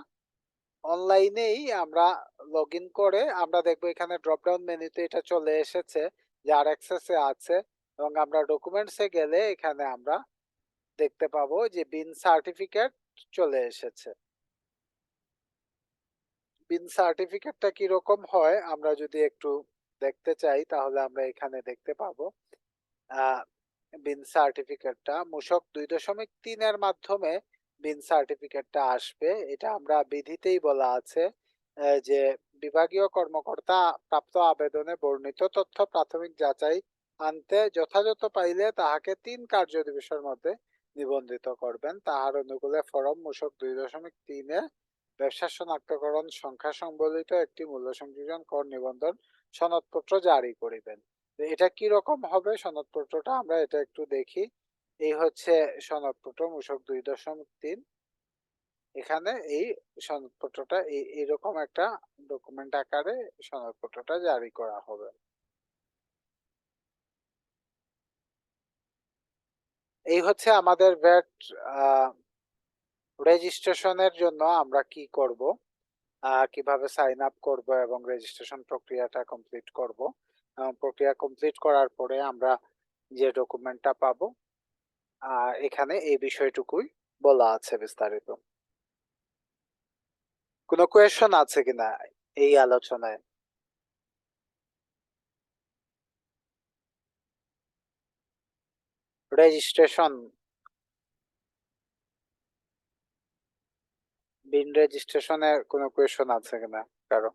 অনলাইনেই আমরা লগ ইন করে আমরা দেখবো এখানে ড্রপ ডাউন মেনুতে এটা চলে এসেছে, যার অ্যাক্সেসে আছে, এবং আমরা ডকুমেন্টসে গেলে এখানে আমরা দেখতে পাবো যে বিন সার্টিফিকেট চলে এসেছে। বিন সার্টিফিকেটটা কিরকম হয় আমরা যদি একটু দেখতে চাই তাহলে আমরা এখানে দেখতে পাবো। বিন সার্টিফিকেটটা মূসক 2.3 এর মাধ্যমে বিন সার্টিফিকেটটা আসবে। এটা আমরা বিধিতেই বলা আছে যে বিভাগীয় কর্মকর্তা প্রাপ্ত আবেদনে বর্ণিত তথ্য প্রাথমিক যাচাই আনতে যথাযথ পাইলে তাহাকে 3 কার্য দিবসের মধ্যে নিবন্ধিত করবেন। তাহার অনুকূলে ফরম মূসক 2.3 এ ব্যবসা শনাক্তকরণ সংখ্যা সংবলিত একটি মূল্য সংযোজন কর নিবন্ধন সনদপত্র জারি করিবেন। এটা কি রকম হবে সনদপত্রটা আমরা এটা একটু দেখি। এই হচ্ছে সনদপত্র মূসক 2.3। এখানে এই সনদপত্রটা এইরকম একটা ডকুমেন্ট আকারে সনদপত্রটা জারি করা হবে। এই হচ্ছে আমাদের ভ্যাট রেজিস্ট্রেশনের জন্য আমরা কি করব, কিভাবে সাইন আপ করব এবং রেজিস্ট্রেশন প্রক্রিয়াটা কমপ্লিট করব। প্রক্রিয়া কমপ্লিট করার পরে আমরা যে ডকুমেন্টটা পাবো এখানে এই বিষয়টুকুই বলা আছে বিস্তারিত। কোনো কোয়েশ্চন আছে কিনা এই আলোচনায়? রেজিস্ট্রেশন, বিন রেজিস্ট্রেশনের কোনো কোয়েশ্চন আছে কিনা কারো?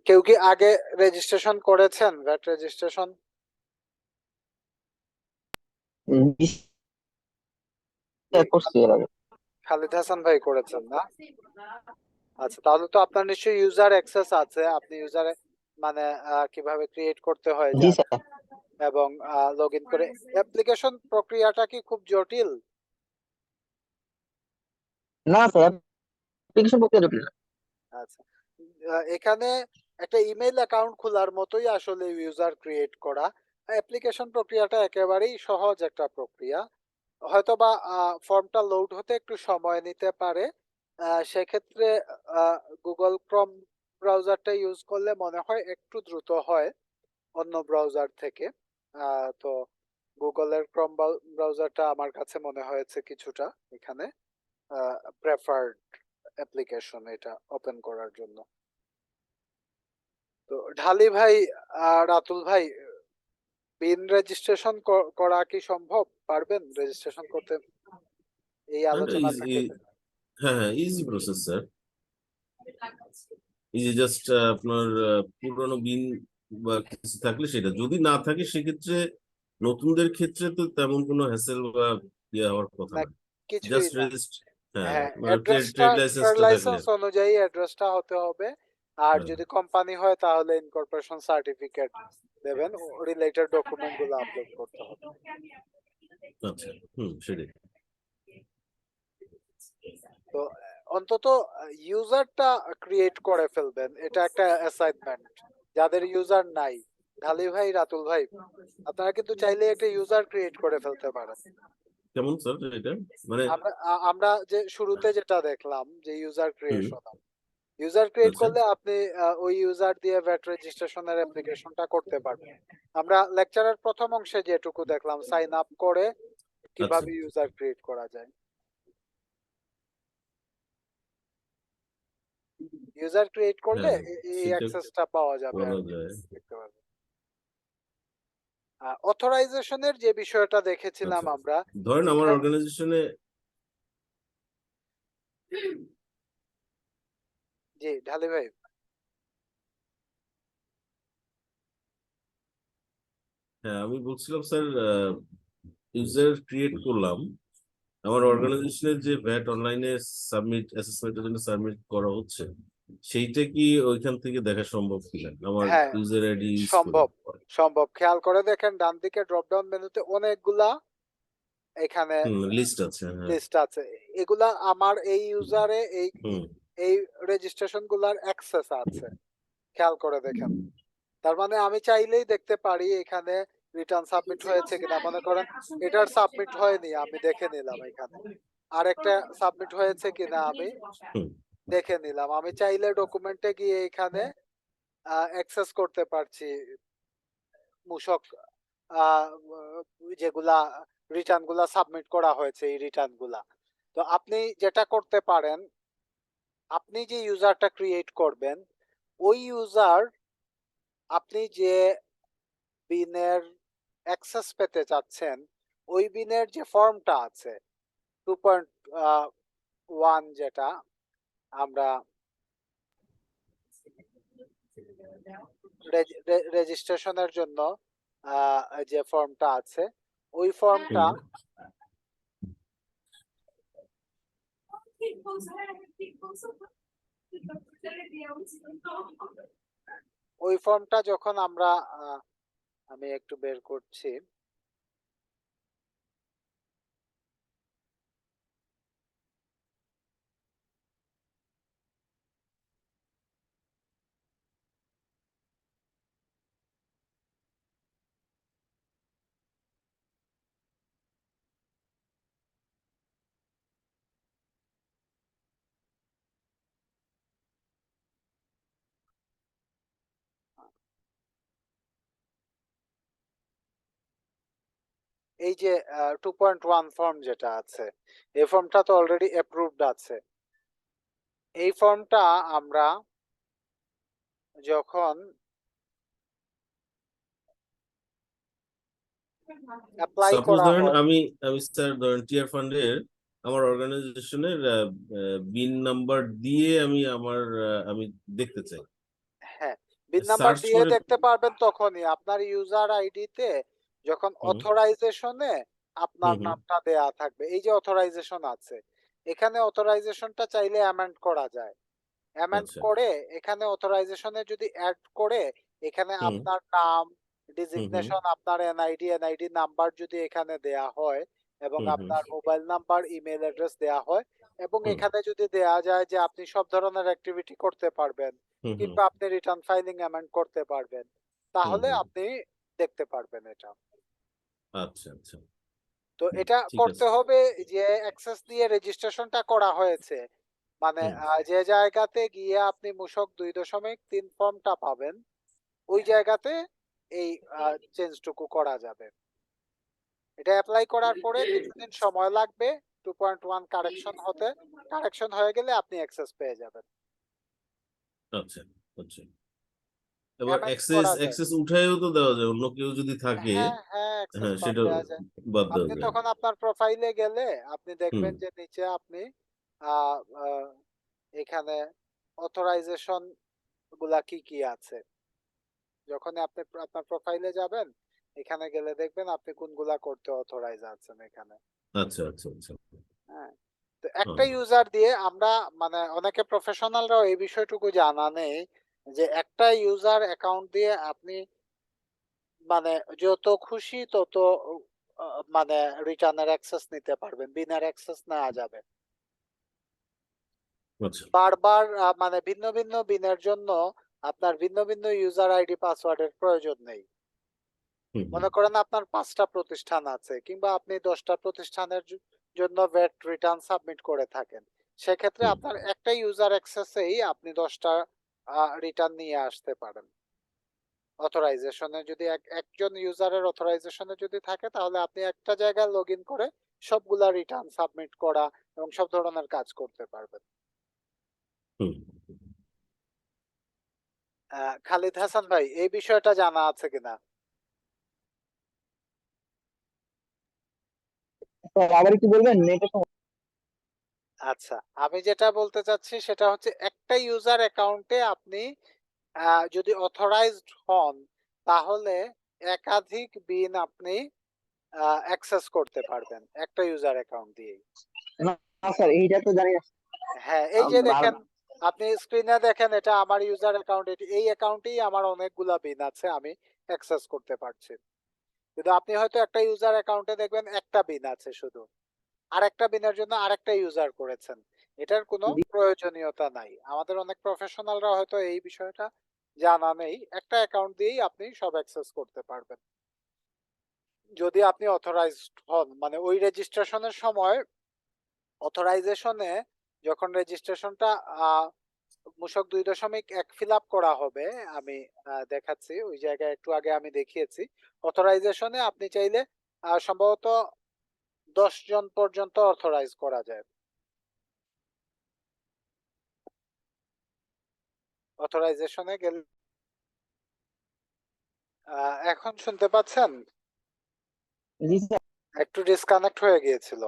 কেউ কি আগে রেজিস্ট্রেশন করেছেন, ভ্যাট রেজিস্ট্রেশন? জি স্যার, করছি এর আগে। খালিদ হাসান ভাই করেছেন না? আচ্ছা, তাহলে তো আপনার নিশ্চয়ই ইউজার অ্যাক্সেস আছে, আপনি ইউজারে মানে কিভাবে ক্রিয়েট করতে হয় জি জানেন, স্যার। এবং লগ ইন করে অ্যাপ্লিকেশন প্রক্রিয়াটা কি খুব জটিল? না স্যার, অ্যাপ্লিকেশন প্রক্রিয়া জটিল না। আচ্ছা, এখানে একটা ইমেল অ্যাকাউন্ট খোলার মতোই আসলে ইউজার ক্রিয়েট করা। অ্যাপ্লিকেশন প্রক্রিয়াটা একেবারেই সহজ একটা প্রক্রিয়া। হয়তোবা ফর্মটা লোড হতে একটু সময় নিতে পারে। সেক্ষেত্রে গুগল ক্রোম ব্রাউজারটা ইউজ করলে মনে হয় একটু দ্রুত হয় অন্য ব্রাউজার থেকে। তো গুগলের ক্রোম ব্রাউজারটা আমার কাছে মনে হয়েছে কিছুটা এখানে প্রেফার্ড অ্যাপ্লিকেশন এটা ওপেন করার জন্য। তো ঢালি ভাই, রাতুল ভাই, বিন রেজিস্ট্রেশন করা কি সম্ভব? পারবেন রেজিস্ট্রেশন করতে এই আলোচনা থেকে? হ্যাঁ হ্যাঁ, easy process sir. Easy, just আপনার পুরনো বিন বা কিছু থাকলে সেটা, যদি না থাকে সেক্ষেত্রে নতুনদের ক্ষেত্রে তো তেমন কোনো হ্যাসেল বা ইয়ে হওয়ার কথা না, না। কিছুই জাস্ট না। রেজিস্ট, হ্যাঁ, হ্যাঁ, মানে ট্রেড অ্যাড্রেসটা ট্রেড ট্রেড লাইসেন্সটা থাকলে। লাইসেন্স অনুযায়ী অ্যাড্রেসটা হতে হবে। আর হ্যাঁ, যদি কোম্পানি হয় তাহলে ইনকর্পোরেশন সার্টিফিকেট দেবেন, রিলেটেড ডকুমেন্ট গুলো আপলোড করতে হবে। আচ্ছা, হুম, সেটাই। তো অন্তত ইউজারটা ক্রিয়েট করে ফেলবেন, এটা একটা অ্যাসাইনমেন্ট। যাদের ইউজার নাই, ঢালি ভাই, রাতুল ভাই, আপনারা কিন্তু চাইলে একটা ইউজার ক্রিয়েট করে ফেলতে পারেন। কেমন স্যার এটা, মানে? আমরা যে শুরুতে যেটা দেখলাম যে ইউজার হুম, ক্রিয়েশন, ইউজার ক্রিয়েট আচ্ছা করলে আপনি ওই ইউজার দিয়ে ভ্যাট রেজিস্ট্রেশনের অ্যাপ্লিকেশনটা করতে পারবেন। আমরা লেকচারের প্রথম অংশে যেটুকু দেখলাম সাইন আপ করে আচ্ছা, কিভাবে ইউজার ক্রিয়েট করা যায়। ইউজার ক্রিয়েট করলে হ্যাঁ, এই সেটা অ্যাক্সেসটা পাওয়া যাবে করা আর কি, যায়। দেখতে পারবেন। অথরাইজেশনের যে বিষয়টা দেখেছিলাম আচ্ছা, আমরা ধরেন আমার এখানে। অর্গানাইজেশনে, জি ঢালি ভাই। হ্যাঁ, আমি বলছিলাম স্যার, ইউজার ক্রিয়েট করলাম, আমার অর্গানাইজেশনের যে ভ্যাট অনলাইনে সাবমিট অ্যাসেসমেন্টের জন্য সাবমিট করা হচ্ছে, সেইটা কি ওইখান থেকে দেখা সম্ভব কিনা আমার হ্যাঁ, ইউজার আইডি ইউজ করে? সম্ভব সম্ভব। খেয়াল করে দেখেন ডান দিকে ড্রপ ডাউন মেনুতে অনেকগুলা এখানে লিস্ট আছে, হ্যাঁ। লিস্ট আছে। এগুলা আমার এই ইউজারে হুম এই রেজিস্ট্রেশন গুলার অ্যাক্সেস আছে, খেয়াল করে দেখেন। তার মানে আমি চাইলেই দেখতে পারি এখানে রিটার্ন সাবমিট হয়েছে কিনা। মনে করেন এটার সাবমিট হয়নি, আমি দেখে নিলাম এখানে। আরেকটা সাবমিট হয়েছে কিনা আমি হুম দেখে নিলাম। আমি চাইলে ডকুমেন্টে গিয়ে এখানে অ্যাক্সেস করতে পারছি মূসক যেগুলা রিটার্ন গুলা সাবমিট করা হয়েছে, এই রিটার্ন গুলা। তো আপনি যেটা করতে পারেন, আপনি যে ইউজারটা ক্রিয়েট করবেন, ওই ইউজার আপনি যে বিনের অ্যাক্সেস পেতে চাচ্ছেন, ওই বিনের যে ফর্মটা আছে 2.1, যেটা আমরা রেজিস্ট্রেশনের জন্য যে ফর্মটা আছে, ওই ফর্মটা হুম যখন আমরা আমি একটু বের করছি। এই যে 2.1 ফর্ম যেটা আছে, এই ফর্মটা তো অলরেডি অ্যাপ্রুভড আছে। এই ফর্মটা আমরা যখন অ্যাপ্লাই সাপোজ করা ধরেন হয়, আমি আমি স্যার ধরেন টিয়ার ফান্ডের আমার অর্গানাইজেশনের বিন নাম্বার দিয়ে আমি দেখতে চাই, হ্যাঁ, বিন নাম্বার সার্চ দিয়ে করে। দেখতে পারবেন তখনই আপনার ইউজার আইডিতে যখন হুম অথরাইজেশনে হুম আপনার হুম নামটা দেয়া থাকবে। এই যে অথরাইজেশন আছে, এখানে অথরাইজেশনটা চাইলে অ্যামেন্ড করা যায়। অ্যামেন্ড আচ্ছা। করে এখানে অথরাইজেশনে যদি অ্যাড করে এখানে হুম আপনার নাম, হুম হুম ডিজিগনেশন, আপনার এনআইডি নাম্বার যদি এখানে দেয়া হয়, এবং হুম হুম আপনার মোবাইল নাম্বার, ইমেল অ্যাড্রেস দেয়া হয়, এবং হুম এখানে যদি দেয়া যায় যে আপনি সব ধরনের অ্যাক্টিভিটি করতে পারবেন, হুম হুম কিংবা আপনি রিটার্ন ফাইলিং অ্যামেন্ড করতে পারবেন, হুম তাহলে হুম। আপনি দেখতে পারবেন এটা। আচ্ছা আচ্ছা। তো এটা ঠিক করতে আছে। হবে যে অ্যাক্সেস দিয়ে রেজিস্ট্রেশনটা করা হয়েছে, মানে হুম যে জায়গাতে গিয়ে আপনি মূসক 2.3 ফর্মটা পাবেন, ওই জায়গাতে এই চেঞ্জটুকু করা যাবে। এটা অ্যাপ্লাই করার পরে কিছুদিন সময় লাগবে 2.1 কারেকশন হতে। কারেকশন হয়ে গেলে আপনি অ্যাক্সেস পেয়ে যাবেন। আচ্ছা আচ্ছা। এবার অ্যামেন্ড অ্যাক্সেস করা যায়। অ্যাক্সেস উঠায়ও তো দেওয়া যায়, অন্য কেউ যদি থাকে। হ্যাঁ, হ্যাঁ, অ্যাক্সেস হ্যাঁ, বাদ সেটা দেওয়া যায়। বাদ দেওয়া আপনি যায়। তখন আপনার প্রোফাইলে গেলে আপনি হুম দেখবেন যে নিচে আপনি আহ, আহ, এখানে অথরাইজেশন গুলা কি কি আছে। যখন আপনি আপনার প্রোফাইলে যাবেন, এখানে গেলে দেখবেন আপনি কোনগুলা করতে অথরাইজ আছেন এখানে। আচ্ছা আচ্ছা আচ্ছা। হ্যাঁ, তো একটা হ্যাঁ ইউজার দিয়ে আমরা, মানে অনেকে প্রফেশনালরাও এই বিষয়টুকু জানা নেই যে একটা ইউজার অ্যাকাউন্ট দিয়ে আপনি মানে যত খুশি তত মানে রিটার্নের অ্যাক্সেস নিতে পারবেন, বিনার অ্যাক্সেস নেওয়া যাবে। আচ্ছা। বারবার মানে ভিন্ন ভিন্ন বিনের জন্য আপনার ভিন্ন ভিন্ন ইউজার আইডি পাসওয়ার্ডের প্রয়োজন নেই। হুম হুম মনে করেন আপনার 5টা প্রতিষ্ঠান আছে, কিংবা আপনি 10টা প্রতিষ্ঠানের জন্য ভ্যাট রিটার্ন সাবমিট করে থাকেন, সেক্ষেত্রে হুম। আপনার একটা ইউজার অ্যাক্সেসেই আপনি 10টা রিটার্ন নিয়ে আসতে পারেন। অথরাইজেশনে যদি একজন ইউজারের অথরাইজেশনে যদি থাকে, তাহলে আপনি একটা জায়গায় লগ ইন করে সবগুলা রিটার্ন সাবমিট করা এবং সব ধরনের কাজ করতে পারবেন। হুম। খালিদ হাসান ভাই, এই বিষয়টা জানা আছে কিনা? স্যার আবার কি বলবেন, নেটের আচ্ছা, আমি যেটা বলতে চাচ্ছি সেটা হচ্ছে একটা ইউজার অ্যাকাউন্টে আপনি যদি অথরাইজড হন, তাহলে একাধিক বিন আপনি অ্যাক্সেস করতে পারবেন একটা ইউজার অ্যাকাউন্ট দিয়েই। না স্যার, এইটা তো জানি না। হ্যাঁ, এই যে আর দেখেন, আপনি স্ক্রিনে দেখেন, এটা আমার ইউজার অ্যাকাউন্ট। এই অ্যাকাউন্টেই আমার অনেকগুলা বিন আছে, আমি অ্যাক্সেস করতে পারছি। কিন্তু আপনি হয়তো একটা ইউজার অ্যাকাউন্টে দেখবেন একটা বিন আছে শুধু, আরেকটা বিনের জন্য আরেকটা ইউজার করেছেন। এটার কোনো প্রয়োজনীয়তা নাই। আমাদের অনেক প্রফেশনালরা হয়তো এই বিষয়টা জানা নেই। একটা অ্যাকাউন্ট দিয়েই আপনি সব অ্যাক্সেস করতে পারবেন, যদি আপনি অথরাইজড হন। মানে ওই রেজিস্ট্রেশনের সময়, অথরাইজেশনে যখন রেজিস্ট্রেশনটা মূসক 2.1 ফিল আপ করা হবে, আমি দেখাচ্ছি, ওই জায়গায় একটু আগে আমি দেখিয়েছি। অথরাইজেশনে আপনি চাইলে সম্ভবত 10 জন পর্যন্ত অথরাইজ করা যায়। অথরাইজেশনে গেলে এখন শুনতে পাচ্ছেন? জি স্যার। একটু ডিসকানেক্ট হয়ে গিয়েছিল।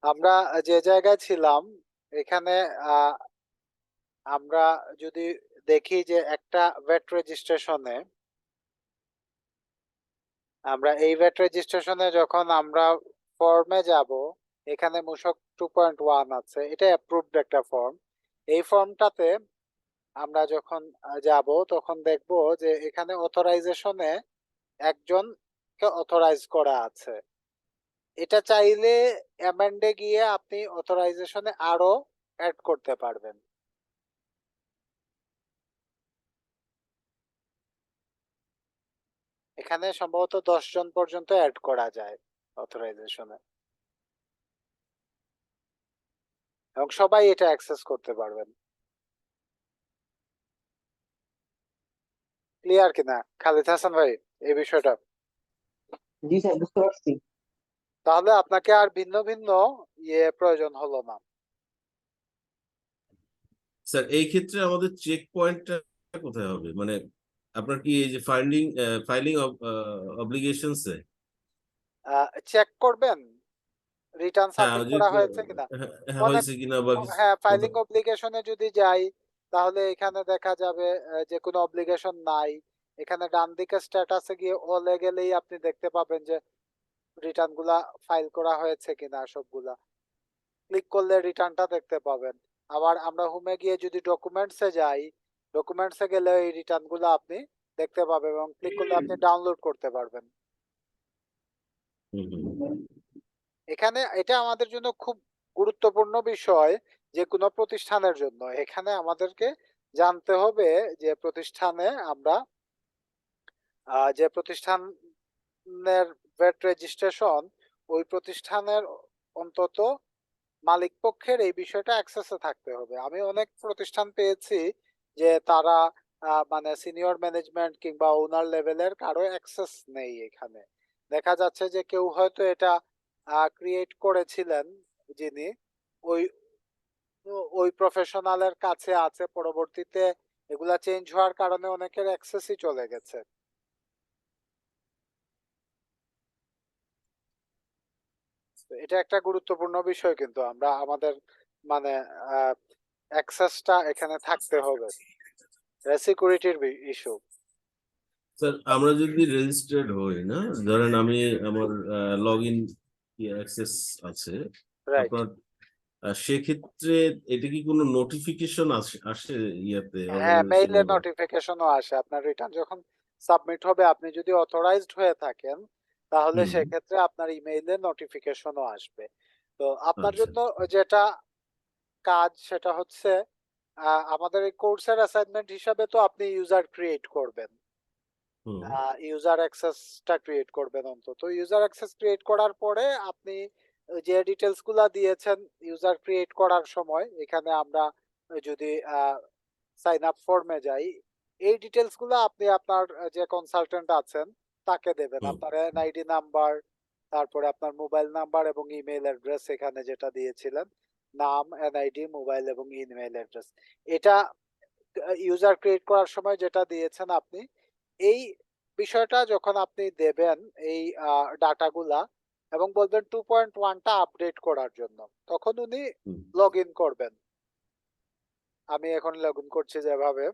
আমরা যে জায়গায় ছিলাম, এখানে আমরা যদি দেখি যে একটা ভ্যাট রেজিস্ট্রেশনে, আমরা এই ভ্যাট রেজিস্ট্রেশনে যখন আমরা ফর্মে যাব, এখানে মূসক 2.1 আছে, এটা অ্যাপ্রুভড একটা ফর্ম। এই ফর্মটাতে আমরা যখন যাব, তখন দেখব যে এখানে অথরাইজেশনে একজনকে অথরাইজ করা আছে। এটা চাইলে অ্যামেন্ডে গিয়ে আপনি অথরাইজেশনে আরো অ্যাড করতে পারবেন। এখানে সম্ভবত 10 জন পর্যন্ত অ্যাড করা যায় অথরাইজেশনে, এবং সবাই এটা অ্যাক্সেস করতে পারবেন। ক্লিয়ার কিনা খালিদ হাসান ভাই এই বিষয়টা? জি স্যার, বুঝতে পারছি। তাহলে আপনাকে আর ভিন্ন ভিন্ন প্রয়োজন হলো না। স্যার এই ক্ষেত্রে আমাদের চেক পয়েন্টটা কোথায় হবে? মানে আপনার কি এই যে ফাইলিং অব্লিগেশনসে চেক করবেন রিটার্ন হ্যাঁ সাবমিট ওই যে করা হয়েছে কিনা। হ্যাঁ, মনে, হয়েছে কিনা বা কিছু হ্যাঁ, ফাইলিং কোথাও- অব্লিগেশনে যদি যাই, তাহলে এখানে দেখা যাবে যে কোনো অব্লিগেশন নাই। এখানে ডান দিকে স্ট্যাটাসে গিয়ে ওলে গেলেই আপনি দেখতে পাবেন যে রিটার্ন গুলা ফাইল করা হয়েছে কিনা সবগুলা। ক্লিক করলে রিটার্নটা দেখতে পাবেন। আবার আমরা হোমে গিয়ে যদি ডকুমেন্টসে যাই, ডকুমেন্টসে গেলে এই রিটার্ন গুলো আপনি দেখতে পাবেন, এবং ক্লিক করলে আপনি ডাউনলোড করতে পারবেন। হুম, হুম। এখানে এটা আমাদের জন্য খুব গুরুত্বপূর্ণ বিষয়, যে কোনো প্রতিষ্ঠানের জন্য। এখানে আমাদেরকে জানতে হবে যে প্রতিষ্ঠানে আমরা যে প্রতিষ্ঠানের ভ্যাট রেজিস্ট্রেশন, ওই প্রতিষ্ঠানের অন্তত মালিক পক্ষের এই বিষয়টা অ্যাক্সেসে থাকতে হবে। আমি অনেক প্রতিষ্ঠান পেয়েছি যে তারা মানে সিনিয়র ম্যানেজমেন্ট কিংবা ওনার লেভেলের কারো অ্যাক্সেস নেই এখানে। দেখা যাচ্ছে যে কেউ হয়তো এটা ক্রিয়েট করেছিলেন, যিনি ওই ওই প্রফেশনালের কাছে আছে, পরবর্তীতে এগুলা চেঞ্জ হওয়ার কারণে অনেকের অ্যাক্সেসই চলে গেছে। তো এটা একটা গুরুত্বপূর্ণ বিষয়, কিন্তু আমরা আমাদের মানে অ্যাক্সেসটা এখানে থাকতে হবে। সিকিউরিটির ইস্যু। স্যার আমরা যদি রেজিস্টার্ড হই, না ধরেন আমি আমার লগ ইন অ্যাক্সেস আছে রাইট। আপনার, সেক্ষেত্রে এটা কি কোনো নোটিফিকেশন আসে ইয়াতে হ্যাঁ, অর্গানাইজেশনে মেইলের বা নোটিফিকেশনও আসে। আপনার রিটার্ন যখন সাবমিট হবে, আপনি যদি অথরাইজড হয়ে থাকেন, তাহলে হুম সেক্ষেত্রে আপনার ইমেইলে নোটিফিকেশনও আসবে। তো আপনার আচ্ছা জন্য যেটা কাজ, সেটা হচ্ছে আমাদের এই কোর্সের অ্যাসাইনমেন্ট হিসাবে তো আপনি ইউজার ক্রিয়েট করবেন, হুম ইউজার অ্যাক্সেসটা ক্রিয়েট করবেন। অন্তত ইউজার অ্যাক্সেস ক্রিয়েট করার পরে আপনি যে ডিটেলস গুলা দিয়েছেন ইউজার ক্রিয়েট করার সময়, এখানে আমরা যদি সাইন আপ ফর্মে যাই, এই ডিটেলস গুলো আপনি আপনার যে কনসালটেন্ট আছেন তাকে দেবেন। হুম আপনার এনআইডি নাম্বার, তারপরে আপনার মোবাইল নাম্বার এবং ইমেল অ্যাড্রেস, এখানে যেটা দিয়েছিলেন, নাম, এনআইডি, মোবাইল এবং ইমেল অ্যাড্রেস, এটা ইউজার ক্রিয়েট করার সময় যেটা দিয়েছেন আপনি, এই বিষয়টা যখন আপনি দেবেন, এই ডাটাগুলা, এবং বলবেন 2.1টা আপডেট করার জন্য, তখন উনি হুম লগ ইন করবেন। আমি এখন লগ ইন করছি যেভাবে,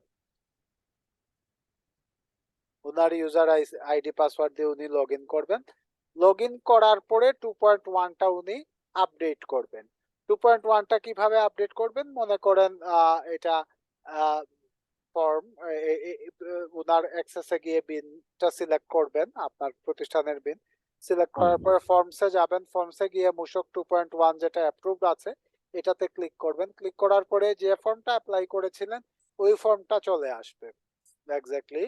ওনার ইউজার আইডি পাসওয়ার্ড দিয়ে উনি লগ ইন করবেন। লগ ইন করার পরে 2.1টা উনি আপডেট করবেন। 2.1টা কিভাবে আপডেট করবেন? মনে করেন এটা ফর্ম, ওনার অ্যাক্সেসে গিয়ে বিনটা সিলেক্ট করবেন, আপনার প্রতিষ্ঠানের বিন সিলেক্ট করার পরে ফর্মসে যাবেন। ফর্মসে গিয়ে মূসক 2.1 যেটা অ্যাপ্রুভড আছে এটাতে ক্লিক করবেন। ক্লিক করার পরে যে ফর্মটা অ্যাপ্লাই করেছিলেন ওই ফর্মটা চলে আসবে। এক্স্যাক্টলি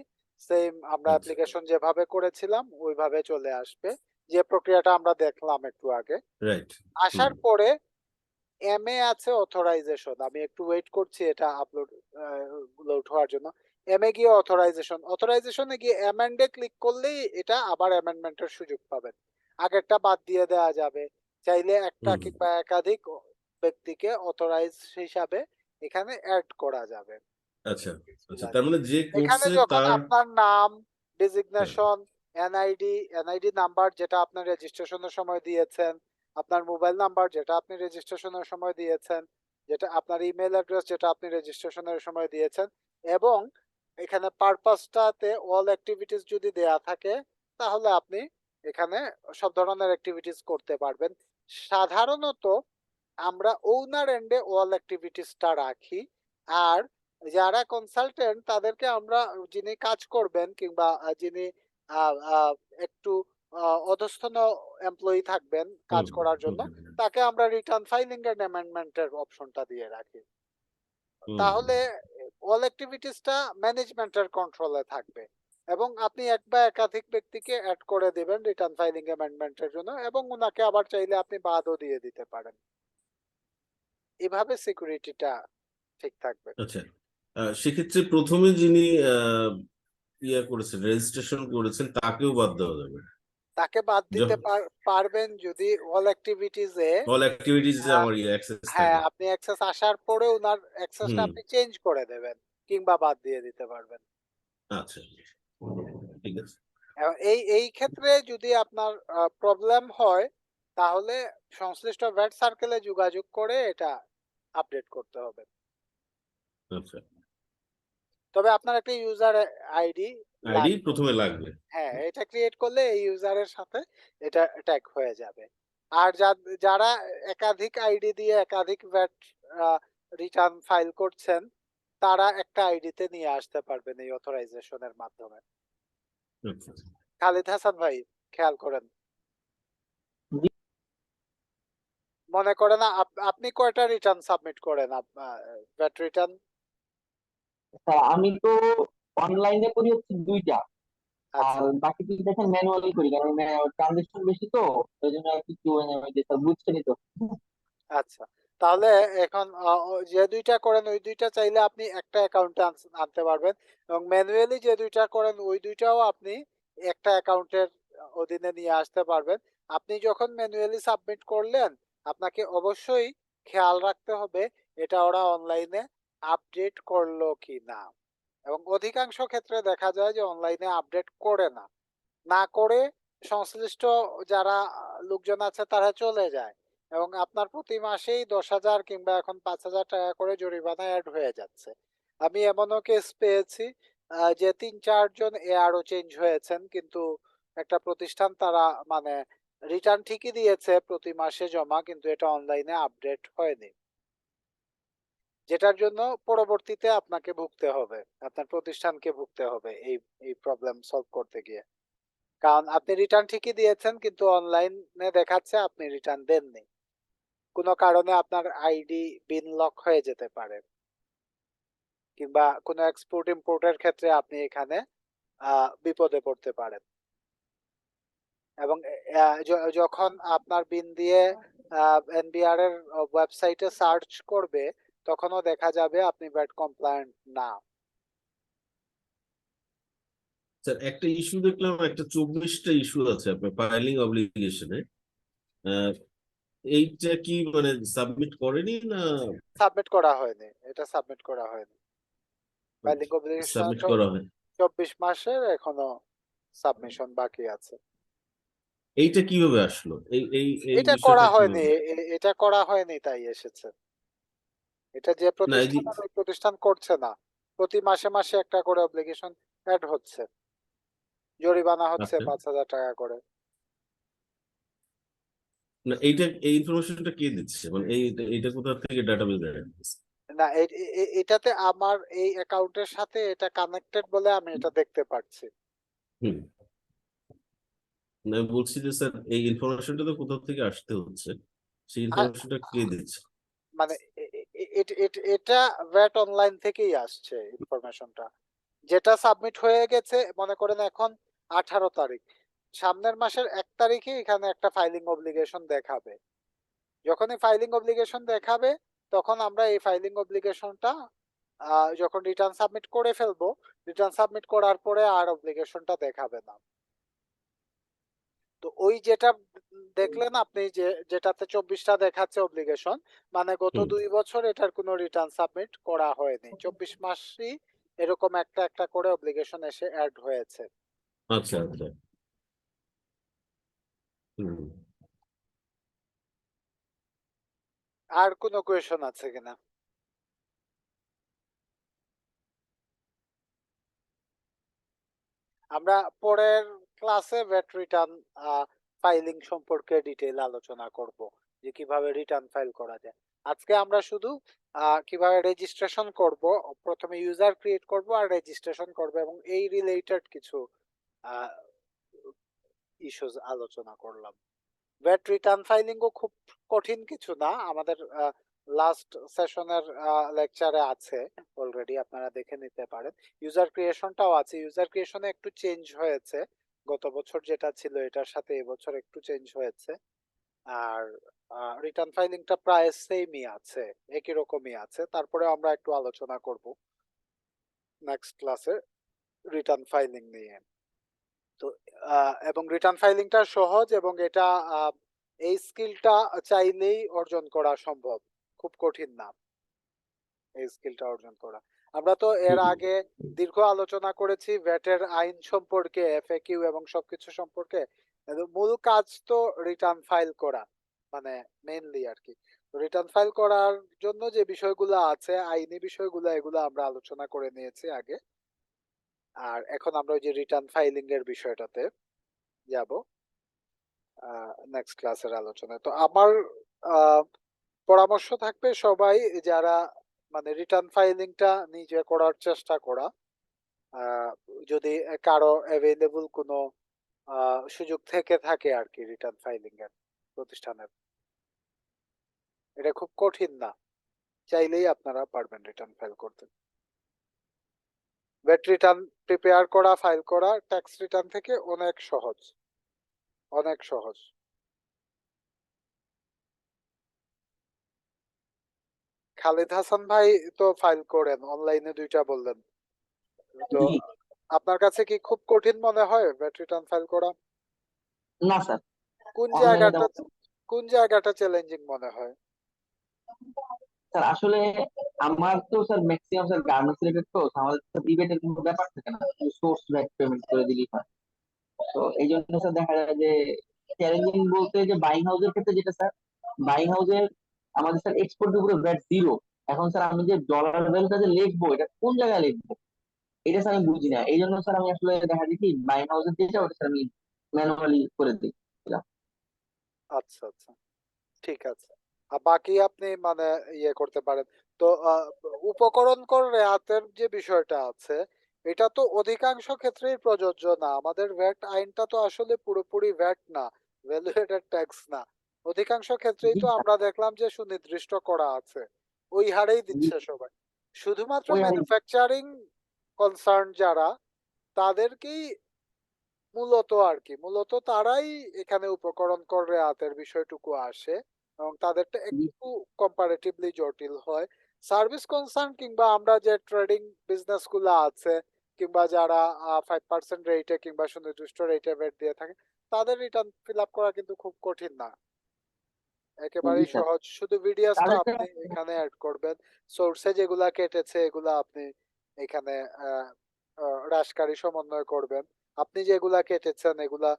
সেম আমরা আচ্ছা। অ্যাপ্লিকেশন যেভাবে করেছিলাম ওইভাবে চলে আসবে, যে প্রক্রিয়াটা আমরা দেখলাম একটু আগে। রাইট। আসার পরে এমএ আছে অথরাইজেশন, আমি একটু ওয়েট করছি এটা লোড হওয়ার জন্য। এমএ গিয়ে অথরাইজেশনে গিয়ে অ্যামেন্ডে ক্লিক করলেই এটা আবার অ্যামেন্ডমেন্টের সুযোগ পাবেন। আগেরটা বাদ দিয়ে দেওয়া যাবে। চাইলে একটা কিংবা একাধিক ব্যক্তিকে অথরাইজ হিসাবে এখানে অ্যাড করা যাবে। আচ্ছা আচ্ছা, তার মানে যে এখানে করছে যখন তার আপনার নাম, ডেজিগনেশন, এনআইডি নাম্বার যেটা আপনি রেজিস্ট্রেশনের সময় দিয়েছেন, আপনার মোবাইল নাম্বার যেটা আপনি রেজিস্ট্রেশনের সময় দিয়েছেন, যেটা আপনার ইমেল অ্যাড্রেস যেটা আপনি রেজিস্ট্রেশনের সময় দিয়েছেন, এবং এখানে পারপাসটাতে অল অ্যাক্টিভিটিস যদি দেয়া থাকে তাহলে আপনি এখানে সব ধরনের অ্যাক্টিভিটিস করতে পারবেন। সাধারণত আমরা ওনার এন্ডে অল অ্যাক্টিভিটিসটা রাখি, আর যারা কনসালটেন্ট তাদেরকে আমরা, যিনি কাজ করবেন কিংবা যিনি একটু অধস্তন এমপ্লয়ি থাকবেন কাজ করার জন্য, তাকে আমরা রিটার্ন ফাইলিং এন্ড অ্যামেন্ডমেন্টের অপশনটা দিয়ে রাখি। তাহলে অল অ্যাক্টিভিটিসটা ম্যানেজমেন্টের কন্ট্রোলে থাকবে এবং আপনি এক বা একাধিক ব্যক্তিকে অ্যাড করে দিবেন রিটার্ন ফাইলিং অ্যামেন্ডমেন্টের জন্য, এবং ওনাকে আবার চাইলে আপনি বাদও দিয়ে দিতে পারেন। এভাবে সিকিউরিটিটা ঠিক থাকবে। আচ্ছা, সেক্ষেত্রে প্রথমে যিনি ইয়া করেছেন, রেজিস্ট্রেশন করেছেন, তাকেও বাদ দেওয়া যাবে? তাকে বাদ দিতে পারবেন যদি অল অ্যাক্টিভিটিসে অল অ্যাক্টিভিটিসে আমার অ্যাক্সেস হ্যাঁ, থাকে। আপনি অ্যাক্সেস আসার পরে ওনার অ্যাক্সেসটা আপনি চেঞ্জ করে দেবেন কিংবা বাদ দিয়ে দিতে পারবেন। আচ্ছা, ঠিক আছে। এই ক্ষেত্রে যদি আপনার প্রবলেম হয় তাহলে সংশ্লিষ্ট ভ্যাট সার্কেলে যোগাযোগ করে এটা আপডেট করতে হবে। আচ্ছা, তবে আপনার একটা ইউজার আইডি আইডি প্রথমে লাগবে। হ্যাঁ, এটা ক্রিয়েট করলে এই ইউজারের সাথে এটা ট্যাগ হয়ে যাবে। আর যারা একাধিক আইডি দিয়ে একাধিক ভ্যাট রিটার্ন ফাইল করছেন তারা একটা আইডিতে নিয়ে আসতে পারবেন এই অথরাইজেশনের মাধ্যমে। আচ্ছা। খালিদ হাসান ভাই খেয়াল করেন, জি মনে করেন আপনি কয়টা রিটার্ন সাবমিট করেন ভ্যাট রিটার্ন? স্যার, আমি তো অনলাইনে করি হচ্ছে 2টা, আচ্ছা আর বাকি 2 দেখেন ম্যানুয়ালি করি, কারণ ট্রানজেকশন বেশি তো, ওই জন্য আর কিছু স্যার বুঝছেনই তো। আচ্ছা, তাহলে এখন যে দুইটা করেন ওই দুইটা চাইলে আপনি একটা অ্যাকাউন্টে আনতে পারবেন, এবং ম্যানুয়ালি যে দুইটা করেন ওই দুইটাও আপনি একটা অ্যাকাউন্টের অধীনে নিয়ে আসতে পারবেন। আপনি যখন ম্যানুয়ালি সাবমিট করলেন আপনাকে অবশ্যই খেয়াল রাখতে হবে এটা ওরা অনলাইনে আপডেট করলো কি না, এবং অধিকাংশ ক্ষেত্রে দেখা যায় যে অনলাইনে আপডেট করে না, না করে সংশ্লিষ্ট যারা লোকজন আছে তারা চলে যায় এবং আপনার প্রতি মাসেই 10,000 কিংবা এখন 5,000 টাকা করে জরিমানা অ্যাড হয়ে যাচ্ছে। আমি এমনও কেস পেয়েছি যে 3-4 জন এআরও চেঞ্জ হয়েছেন, কিন্তু একটা প্রতিষ্ঠান তারা মানে রিটার্ন ঠিকই দিয়েছে প্রতি মাসে জমা, কিন্তু এটা অনলাইনে আপডেট হয়নি, যেটার জন্য পরবর্তীতে আপনাকে ভুগতে হবে, আপনার প্রতিষ্ঠানকে ভুগতে হবে এই এই প্রবলেম সলভ করতে গিয়ে। কারণ আপনি রিটার্ন ঠিকই দিয়েছেন কিন্তু অনলাইনে দেখাচ্ছে আপনি রিটার্ন দেননি, কোনো কারণে আপনার আইডি বিন লক হয়ে যেতে পারে, কিংবা কোনো এক্সপোর্ট ইম্পোর্টের ক্ষেত্রে আপনি এখানে বিপদে পড়তে পারেন। এবং যখন আপনার বিন দিয়ে এনবিআর এর ওয়েবসাইটে সার্চ করবে তখনও দেখা যাবে আপনি ভ্যাট কমপ্লায়েন্ট না। স্যার, একটা ইস্যু দেখলাম, একটা 24টা ইস্যু আছে আপনার ফাইলিং অব্লিগেশনে। এইটা কি মানে সাবমিট করেনি না? সাবমিট করা হয়নি, এটা সাবমিট করা হয়নি। ফাইলিং অব্লিগেশন সাবমিট করা হয়। 24 মাসের এখনো সাবমিশন বাকি আছে। এইটা কিভাবে আসলো? এই এই এই এটা বিষয়টা করা হয়নি, কিভাবে? এটা করা হয়নি তাই এসেছে। এটা যে না, এই যে প্রতিষ্ঠান ওই প্রতিষ্ঠান করছে না, প্রতি মাসে মাসে একটা করে অব্লিগেশন অ্যাড হচ্ছে। জরিমানা হচ্ছে আচ্ছা, 5,000 টাকা করে। না এই ইনফরমেশনটা কে দিচ্ছে, মানে এইটা কোথা থেকে ডাটাবেজ অ্যাক্সেস? না, এটাতে আমার এই অ্যাকাউন্টের সাথে এটা কানেক্টেড বলে আমি এটা দেখতে পাচ্ছি। হুম, না আমি বলছি যে স্যার এই ইনফরমেশনটা তো কোথা থেকে আসতে হচ্ছে, সেই আর ইনফরমেশনটা কে দিচ্ছে? মানে এটা ভ্যাট অনলাইন থেকেই আসছে ইনফরমেশনটা। যেটা সাবমিট হয়ে গেছে, মনে করেন এখন 18 তারিখ, সামনের মাসের 1 তারিখে এখানে একটা ফাইলিং অব্লিগেশন দেখাবে। যখনই ফাইলিং অব্লিগেশন দেখাবে, তখন আমরা এই ফাইলিং অব্লিগেশনটা যখন রিটার্ন সাবমিট করে ফেলবো, রিটার্ন সাবমিট করার পরে আর অব্লিগেশনটা দেখাবে না। তো ওই যেটা দেখলেন আপনি, যেটাতে 24টা দেখাচ্ছে অব্লিগেশন, মানে গত হুম, 2 বছর এটার কোনো রিটার্ন সাবমিট করা হয়নি। 24 মাসই এরকম একটা একটা করে অব্লিগেশন এসে অ্যাড হয়েছে। আচ্ছা আচ্ছা, হুম। আর কোনো কোয়েশন আছে কিনা? আমরা পরের ক্লাসে ভ্যাট রিটার্ন ফাইলিং সম্পর্কে ডিটেইল আলোচনা করব, যে কিভাবে রিটার্ন ফাইল করা যায়। আজকে আমরা শুধু কিভাবে রেজিস্ট্রেশন করব, প্রথমে ইউজার ক্রিয়েট করব আর রেজিস্ট্রেশন করব, এবং এই রিলেটেড কিছু ইস্যুস আলোচনা করলাম। ভ্যাট রিটার্ন ফাইলিংও খুব কঠিন কিছু না, আমাদের লাস্ট সেশনের লেকচারে আছে অলরেডি, আপনারা দেখে নিতে পারেন। ইউজার ক্রিয়েশনটাও আছে, ইউজার ক্রিয়েশনে একটু চেঞ্জ হয়েছে, গত বছর যেটা ছিল এটার সাথে এবছর একটু চেঞ্জ হয়েছে। আর রিটার্ন ফাইলিংটা প্রায় সেমই আছে, একই রকমই আছে। তারপরে আমরা একটু আলোচনা করব নেক্সট ক্লাসে রিটার্ন ফাইলিং নিয়ে। তো এবং রিটার্ন ফাইলিংটা সহজ, এবং এটা এই স্কিলটা চাইলেই অর্জন করা সম্ভব, খুব কঠিন না এই স্কিলটা অর্জন করা। আমরা তো এর আগে দীর্ঘ আলোচনা করেছি ভ্যাটের আইন সম্পর্কে, এফএকিউ এবং সবকিছু সম্পর্কে। কিন্তু মূল কাজ তো রিটার্ন ফাইল করা, মানে মেইনলি আর কি। রিটার্ন ফাইল করার জন্য যে বিষয়গুলো আছে, আইনি বিষয়গুলো, এগুলো আমরা আলোচনা করে নিয়েছি আগে। আর এখন আমরা ওই যে রিটার্ন ফাইলিং এর বিষয়টাতে যাব নেক্সট ক্লাসের আলোচনায়। তো আমার আহ, পরামর্শ থাকবে সবাই যারা মানে রিটার্ন ফাইলিংটা নিজে করার চেষ্টা করা, আহ, যদি কারো অ্যাভেলেবল কোনো সুযোগ থেকে থাকে আর কি রিটার্ন ফাইলিং এর প্রতিষ্ঠানের। এটা খুব কঠিন না, চাইলেই আপনারা পারবেন রিটার্ন ফাইল করতে। ভ্যাট রিটার্ন প্রিপেয়ার করা, ফাইল করা ট্যাক্স রিটার্ন থেকে অনেক সহজ, অনেক সহজ। খালিদ হাসান ভাই তো ফাইল করেন অনলাইনে, 2টা বললেন। তো জি। আপনার কাছে কি খুব কঠিন মনে হয় ভ্যাট রিটার্ন ফাইল করা? না স্যার, কোন অনলাইনে জায়গাটা, কোন জায়গাটা চ্যালেঞ্জিং মনে হয়? স্যার আসলে আমার তো sir maximum sir garments related, তো আমাদের তো রিবেটের কোনো ব্যাপার থাকে না, সোর্স ভ্যাট পেমেন্ট করে দিলেই হয়। তো এই জন্য স্যার দেখা যায় যে চ্যালেঞ্জিং বলতে, যে বাইং হাউসের ক্ষেত্রে যেটা স্যার, বাইং হাউসের আমাদের স্যার এক্সপোর্টের উপরে ভ্যাট 0। এখন স্যার আমি যে ডলার ভ্যালুটা যে লিখবো, এটা কোন জায়গায় লিখবো, এটা স্যার আমি বুঝি না। এই জন্য স্যার আমি আসলে দেখা যায় কি, বাইং হাউসের যেটা, ওটা স্যার আমি ম্যানুয়ালি করে দিই। আচ্ছা আচ্ছা, ঠিক আছে। আর বাকি আপনি মানে ইয়ে করতে পারেন। তো উপকরণ কর রেয়াতের যে বিষয়টা আছে, এটা তো অধিকাংশ ক্ষেত্রেই প্রযোজ্য না। আমাদের ভ্যাট আইনটা তো আসলে পুরোপুরি ভ্যাট না, ভ্যালু এডেড ট্যাক্স না। অধিকাংশ ক্ষেত্রেই জি তো স্যার। আমরা দেখলাম যে সুনির্দিষ্ট করা আছে, ওই হারেই জি, দিচ্ছে সবাই। শুধুমাত্র ওই আর ম্যানুফ্যাকচারিং কনসার্ন যারা, তাদেরকেই মূলত আর কি, মূলত তারাই এখানে উপকরণ কর রেয়াতের বিষয়টুকু আসে, এবং তাদেরটা জি, একটু কম্পারেটিভলি জটিল হয়। সার্ভিস কনসার্ন কিংবা আমরা যে ট্রেডিং বিজনেস গুলো আছে, কিংবা যারা 5% রেটে কিংবা সুনির্দিষ্ট রেটে ভ্যাট দিয়ে থাকে, তাদের রিটার্ন ফিল আপ করা কিন্তু খুব কঠিন না, জি একেবারেই স্যার। সহজ। শুধু ভিডিওসটা তাদেরটা আপনি এখানে অ্যাড করবেন, সোর্সে যেগুলা কেটেছে এগুলা আপনি এখানে আহ, হ্রাসকারী সমন্বয় করবেন, আপনি যেগুলা কেটেছেন এগুলা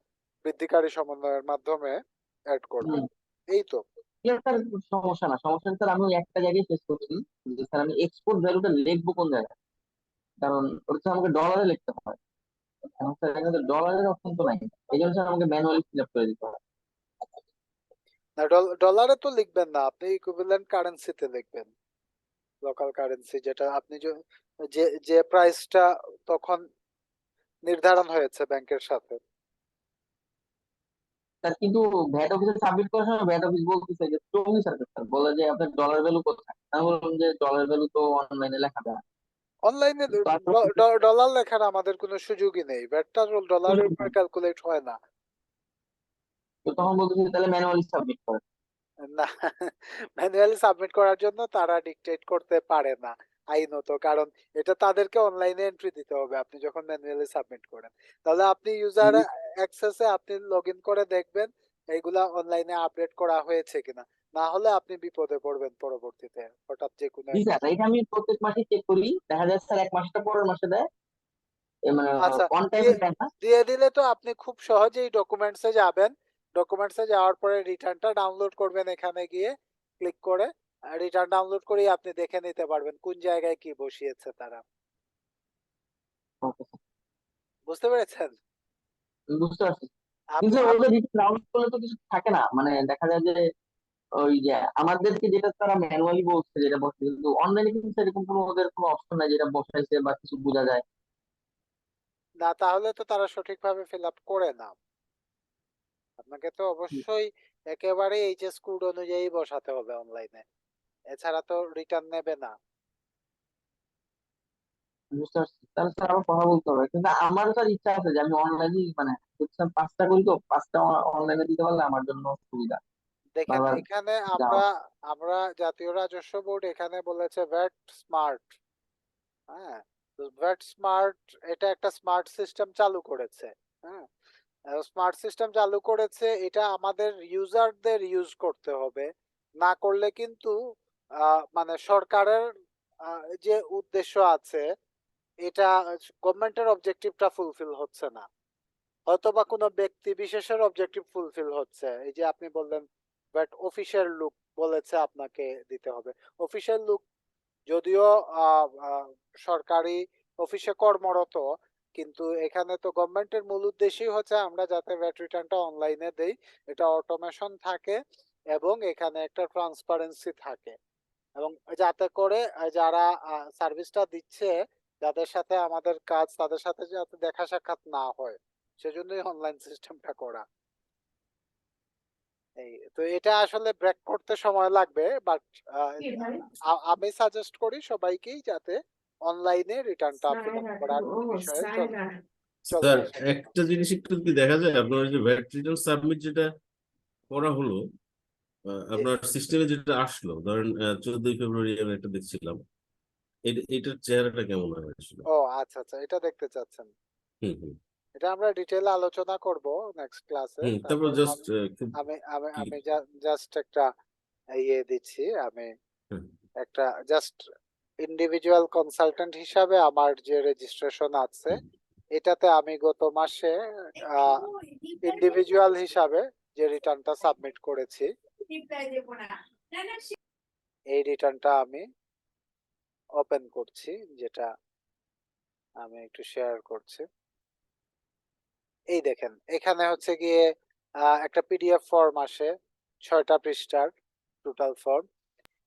বৃদ্ধিকারী সমন্বয়ের মাধ্যমে অ্যাড করবেন। এই তো। স্যার সমস্যা না, সমস্যা স্যার আমি ওই একটা জায়গায় ফেস করছি, যে স্যার আমি এক্সপোর্ট ভ্যালুটা লিখবো কোন জায়গায়, কারণ ওটা তো আমাকে ডলারে লিখতে হয়। এখন স্যার এখানে ডলারের অপশন তো নাই, এই জন্য স্যার আমাকে ম্যানুয়ালি ফিল আপ করে দিতে হবে। না, ডলারে তো লিখবেন না, আপনি ইকুইভ্যালেন্ট কারেন্সিতে লিখবেন, লোকাল কারেন্সি যেটা আপনি যে যে প্রাইসটা তখন নির্ধারণ হয়েছে ব্যাংকের সাথে। স্যার কিন্তু ভ্যাট অফিসে সাবমিট করার সময় ভ্যাট অফিস বলতেছে যে টঙ্গী সার্ভিস, স্যার বলে যে আপনার ডলার ভ্যালু কোথায়, আমি বললাম যে ডলার ভ্যালু তো অনলাইনে লেখা যায়। অনলাইনে তো আসলে ডলার লেখার আমাদের কোনো সুযোগই নেই, ব্যাটটা ডলারের উপর ক্যালকুলেট হয় না। তো তখন বলতেছে তাহলে ম্যানুয়ালি সাবমিট করে। না, ম্যানুয়ালি সাবমিট করার জন্য তারা ডিকটেট করতে পারে না আইনত, কারণ এটা তাদেরকে অনলাইনে এন্ট্রি দিতে হবে আপনি যখন ম্যানুয়ালি সাবমিট করেন। তাহলে আপনি ইউজার অ্যাক্সেসে আপনি লগ ইন করে দেখবেন এইগুলা অনলাইনে আপডেট করা হয়েছে কিনা, না হলে আপনি বিপদে পড়বেন পরবর্তীতে হঠাৎ যে কোনো জি একটা। স্যার, এটা আমি প্রত্যেক মাসে চেক করি, দেখা যায় স্যার এক মাসটা পরের মাসে দেয়, এ মানে আচ্ছা, অন দিয়ে টাইমে দেয় না। দিয়ে দিলে তো আপনি খুব সহজেই ডকুমেন্টসে যাবেন, ডকুমেন্টসে যাওয়ার পরে রিটার্নটা ডাউনলোড করবেন, এখানে গিয়ে ক্লিক করে রিটার্ন ডাউনলোড করেই আপনি দেখে নিতে পারবেন কোন জায়গায় কি বসিয়েছে তারা। ওকে স্যার, বুঝতে পেরেছেন? আমি বুঝতে পারছি। আপনি কিন্তু স্যার আপ- ওদের রিটার্ন ডাউনলোড করলে তো কিছু থাকে না, মানে দেখা যায় যে ওই যে আমাদেরকে যেটা তারা ম্যানুয়ালি বলছে যেটা বসে, কিন্তু অনলাইনে কিন্তু সেরকম কোনো ওদের কোনো অপশন নাই যেটা বসাইছে বা কিছু বোঝা যায়। না, তাহলে তো তারা সঠিকভাবে ফিল আপ করে না, আপনাকে তো অবশ্যই একেবারে এইচএস কোড অনুযায়ী বসাতে হবে অনলাইনে, এছাড়া তো রিটার্ন নেবে না। বুঝতে পারছি, তাহলে স্যার আবার কথা বলতে হবে, কিন্তু আমার স্যার ইচ্ছা আছে যে আমি অনলাইনে মানে স্যার 5টা করি, তো 5টা অনলাইনে দিতে পারলে আমার জন্য সুবিধা। দেখেন বারবার এখানে যাওয়া। আমরা আমরা জাতীয় রাজস্ব বোর্ড এখানে বলেছে ভ্যাট স্মার্ট। হ্যাঁ, তো ভ্যাট স্মার্ট এটা একটা স্মার্ট সিস্টেম চালু করেছে। হ্যাঁ, স্মার্ট সিস্টেম চালু করেছে, এটা আমাদের ইউজারদের ইউজ করতে হবে, না করলে কিন্তু মানে সরকারের যে উদ্দেশ্য আছে এটা, গভর্নমেন্টের অবজেক্টিভটা ফুলফিল হচ্ছে না, হয়তো বা কোনো ব্যক্তি বিশেষের অবজেক্টিভ ফুলফিল হচ্ছে। এই যে আপনি বললেন বাট অফিসিয়াল লুক বলেছে আপনাকে দিতে হবে, অফিসিয়াল লুক যদিও সরকারি অফিসে কর্মরত, কিন্তু এখানে তো গভর্নমেন্টের মূল উদ্দেশ্যই হচ্ছে আমরা যাতে ভ্যাট রিটার্নটা অনলাইনে দেই, এটা অটোমেশন থাকে এবং এখানে একটা ট্রান্সপারেন্সি থাকে, এবং যাতে করে যারা সার্ভিসটা দিচ্ছে, যাদের সাথে আমাদের কাজ তাদের সাথে যাতে দেখা সাক্ষাৎ না হয়, সেজন্যই অনলাইন সিস্টেমটা করা। এই তো এটা আসলে ব্রেক করতে সময় লাগবে, বাট আমি সাজেস্ট করি সবাইকেই যাতে অনলাইনে রিটার্নটা ফিল আপ করার বিষয়ে চলে স্যার আসে। একটা জিনিস একটু কি দেখা যায়, আপনার ওই যে ভ্যাট রিটার্ন সাবমিট যেটা করা হলো, এ- আপনার সিস্টেমে যেটা আসলো, ধরেন 14ই ফেব্রুয়ারি আমি একটা দেখছিলাম, এটার চেহারাটা কেমন হয় আসলে? ও আচ্ছা আচ্ছা, এটা দেখতে চাচ্ছেন, হুম হুম এটা আমরা ডিটেইলে আলোচনা করব নেক্সট ক্লাসে। হুম তারপর তারপর জাস্ট আমি খুব আমি আমি কি আমি জাস্ট একটা ইয়ে দিচ্ছি, আমি হুম, একটা জাস্ট ইন্ডিভিজুয়াল কনসালটেন্ট হিসাবে আমার যে রেজিস্ট্রেশন আছে, হুম। এটাতে আমি গত মাসে ইন্ডিভিজুয়াল হিসাবে যে রিটার্নটা সাবমিট করেছি, এই রিটার্নটা আমি ওপেন করছি, যেটা আমি একটু শেয়ার করছি। এই দেখেন এখানে হচ্ছে গিয়ে একটা পিডিএফ ফর্ম আসে, 6টা পৃষ্ঠার টোটাল ফর্ম।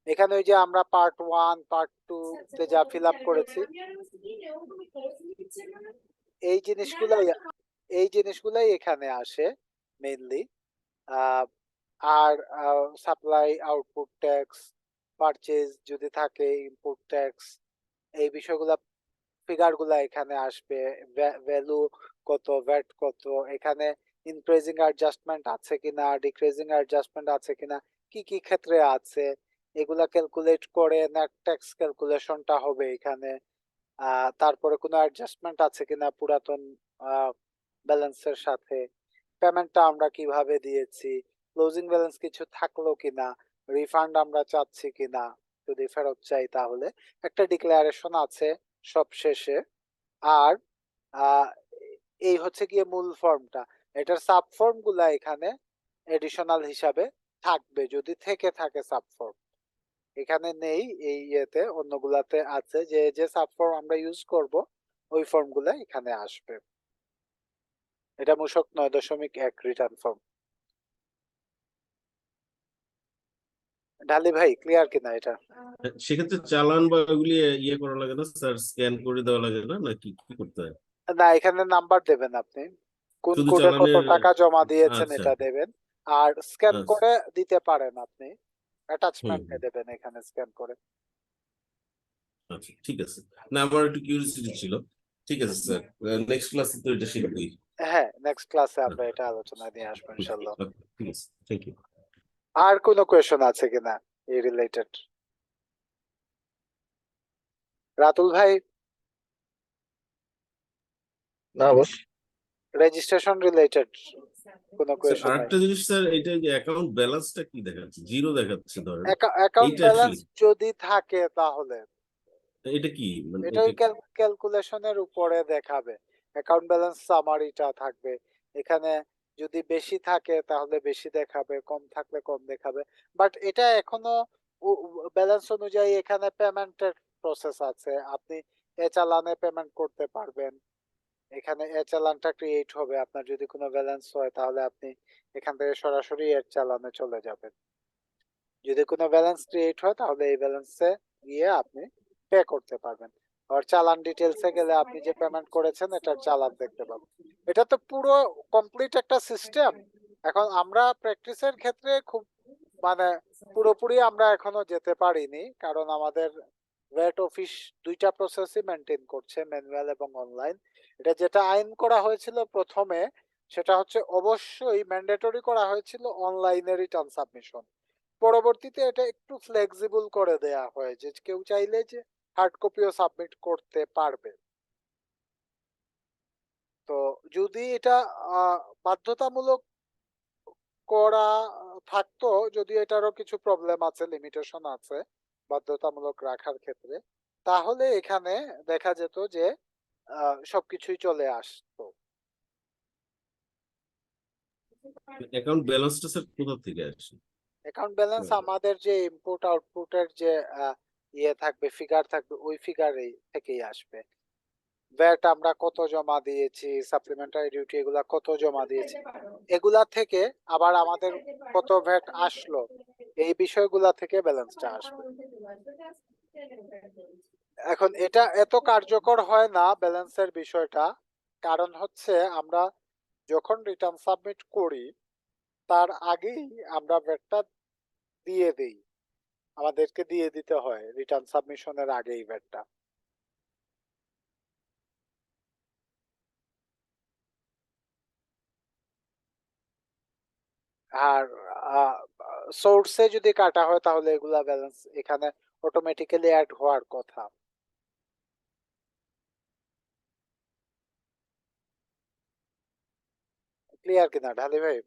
এখানে ওই যে আমরা পার্ট 1 পার্ট 2 তে যা ফিল আপ করেছি, এই জিনিসগুলাই এই জিনিসগুলাই এখানে আসে মেইনলি। আর সাপ্লাই আউটপুট ট্যাক্স, পারচেজ যদি থাকে, ইনপুট ট্যাক্স, এই বিষয়গুলা ফিগার গুলা এখানে আসবে, ভ্যালু কত, ভ্যাট কত, এখানে ইনক্রিজিং অ্যাডজাস্টমেন্ট আছে কিনা, ডিক্রিজিং অ্যাডজাস্টমেন্ট আছে কিনা, কি কি ক্ষেত্রে আছে, এগুলা ক্যালকুলেট করে নেট ট্যাক্স ক্যালকুলেশনটা হবে এখানে। তারপরে কোনো অ্যাডজাস্টমেন্ট আছে কিনা পুরাতন ব্যালেন্সের সাথে, পেমেন্টটা আমরা কিভাবে দিয়েছি, ক্লোজিং ব্যালেন্স কিছু থাকলো কিনা, রিফান্ড আমরা চাচ্ছি কিনা, যদি ফেরত চাই তাহলে একটা ডিক্লারেশন আছে সব শেষে। আর আহ, এই হচ্ছে গিয়ে মূল ফর্মটা, এটার সাব ফর্ম গুলা এখানে এডিশনাল হিসাবে থাকবে যদি থেকে থাকে সাব ফর্ম, এখানে নেই এই ইয়েতে, অন্যগুলাতে আছে, যে যে সাব ফর্ম আমরা ইউজ করব ওই ফর্ম গুলা এখানে আসবে। এটা মূসক 9.1 রিটার্ন ফর্ম। ঢালি ভাই ক্লিয়ার কিনা এটা? সেক্ষেত্রে চালান বা ওগুলি ইয়ে করা লাগে না স্যার, স্ক্যান করে দেওয়া লাগে না, নাকি কি করতে হয়? না, এখানে নাম্বার দেবেন আপনি, কোন শুধু কোডে কত চালানের টাকা জমা দিয়েছেন আচ্ছা এটা দেবেন, আর স্ক্যান আচ্ছা করে দিতে পারেন আপনি, হুম অ্যাটাচমেন্টে হুম, দেবেন এখানে স্ক্যান করে। আচ্ছা ঠিক আছে। না আমার একটু কিউরিয়াসিটি ছিল। ঠিক আছে স্যার, নেক্সট ক্লাসে তো এটা শিখবই। হ্যাঁ, নেক্সট ক্লাসে হ্যাঁ, আমরা এটা আলোচনায় নিয়ে আসবো হুম, ইনশাল্লাহ। okay, ঠিক আছে, থ্যাংক ইউ। আর কোনো কোয়েশন আছে কিনা এই রিলেটেড? রাতুল ভাই, না বস। রেজিস্ট্রেশন রিলেটেড কোনো স্যার কোয়েশন নাই? আরেকটা জিনিস স্যার, এটা যে অ্যাকাউন্ট ব্যালেন্সটা কি দেখাচ্ছে, জিরো দেখাচ্ছে ধরেন, অ্যাকাউন্ট এইটা ব্যালেন্স অ্যাকচুয়ালি যদি থাকে তাহলে এটা কি মানে এটা এটা ওই ক্যালকুলেশনের উপরে দেখাবে, অ্যাকাউন্ট ব্যালেন্স সামারিটা থাকবে এখানে, যদি বেশি থাকে তাহলে বেশি দেখাবে, কম থাকলে কম দেখাবে। বাট এটা এখনো ব্যালেন্স অনুযায়ী এখানে পেমেন্টের প্রসেস আছে, আপনি এ চালানে পেমেন্ট করতে পারবেন, এখানে এ চালানটা ক্রিয়েট হবে, আপনার যদি কোনো ব্যালেন্স হয় তাহলে আপনি এখান থেকে সরাসরি এর চালানে চলে যাবেন, যদি কোনো ব্যালেন্স ক্রিয়েট হয় তাহলে এই ব্যালেন্সে গিয়ে আপনি পে করতে পারবেন। আর চালান ডিটেলসে গেলে আপনি যে পেমেন্ট করেছেন এটার চালান দেখতে পাবেন। এটা তো পুরো কমপ্লিট একটা সিস্টেম। এখন আমরা প্র্যাকটিসের ক্ষেত্রে খুব মানে পুরোপুরি আমরা এখনো যেতে পারিনি, কারণ আমাদের ভ্যাট অফিস দুইটা প্রসেসই মেনটেন করছে, ম্যানুয়াল এবং অনলাইন। এটা যেটা আইন করা হয়েছিল প্রথমে, সেটা হচ্ছে অবশ্যই ম্যান্ডেটরি করা হয়েছিল অনলাইনে রিটার্ন সাবমিশন। পরবর্তীতে এটা একটু ফ্লেক্সিবল করে দেয়া হয় যে কেউ চাইলে যে হার্ড কপিও সাবমিট করতে পারবে। তো যদি এটা বাধ্যতামূলক করা থাকতো, যদিও এটারও কিছু প্রবলেম আছে, লিমিটেশন আছে বাধ্যতামূলক রাখার ক্ষেত্রে, তাহলে এখানে দেখা যেত যে সবকিছুই চলে আসতো। অ্যাকাউন্ট ব্যালেন্সটা স্যার কোথা থেকে আসে? অ্যাকাউন্ট ব্যালেন্স আমাদের যে ইনপুট আউটপুটের যে ইয়ে থাকবে, ফিগার থাকবে, ওই ফিগারেই থেকেই আসবে। ভ্যাট আমরা কত জমা দিয়েছি, সাপ্লিমেন্টারি ডিউটি এগুলা কত জমা দিয়েছি, এগুলা থেকে আবার আমাদের কত ভ্যাট আসলো, এই বিষয়গুলা থেকে ব্যালেন্সটা আসবে। এখন এটা এত কার্যকর হয় না ব্যালেন্সের বিষয়টা, কারণ হচ্ছে আমরা যখন রিটার্ন সাবমিট করি তার আগেই আমরা ভ্যাটটা দিয়ে দেই, আমাদেরকে দিয়ে দিতে হয় রিটার্ন সাবমিশনের আগেই ভ্যাটটা। আর সোর্সে যদি কাটা হয় তাহলে এগুলা ব্যালেন্স এখানে অটোমেটিক্যালি অ্যাড হওয়ার কথা। ক্লিয়ার কিনা ঢালি ভাই?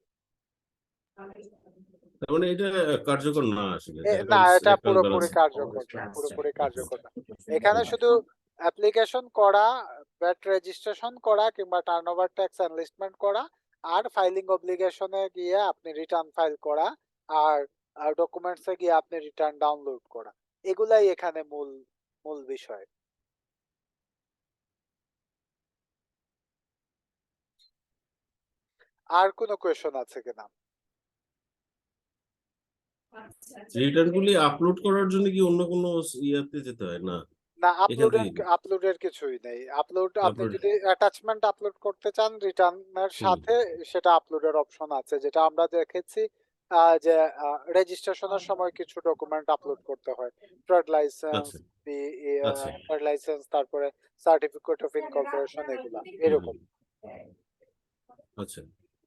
তার মানে এটা কার্যকর না আসলে, না, অ্যাকাউন্টস এটা অ্যাকাউন্ট পুরোপুরি ব্যালেন্স। কার্যকর না, পুরোপুরি কার্যকর না। এখানে শুধু অ্যাপ্লিকেশন করা, ব্যাট রেজিস্ট্রেশন করা কিংবা টার্নওভার ট্যাক্স এনলিস্টমেন্ট করা, আর ফাইলিং অব্লিগেশনে গিয়ে আপনি রিটার্ন ফাইল করা, আর ডকুমেন্টসে গিয়ে আপনি রিটার্ন ডাউনলোড করা, এগুলাই এখানে মূল মূল বিষয়। আর কোনো কোয়েশন আছে কিনা? রিটার্ন গুলি আপলোড করার জন্য কি অন্য কোনো ইয়াতে যেতে হয় না? না, এখান আপলোডের থেকে আপলোডের কিছুই নেই। আপলোড আপনি আপলোড। যদি অ্যাটাচমেন্ট আপলোড করতে চান রিটার্নের হুম, সাথে, সেটা আপলোডের অপশন আছে, যেটা আমরা দেখেছি যে রেজিস্ট্রেশনের সময় কিছু ডকুমেন্ট আপলোড করতে হয়, ট্রেড লাইসেন্স, আচ্ছা আচ্ছা ট্রেড লাইসেন্স, তারপরে সার্টিফিকেট অফ ইনকর্পোরেশন, এগুলা হুম এরকম। হুম, আচ্ছা।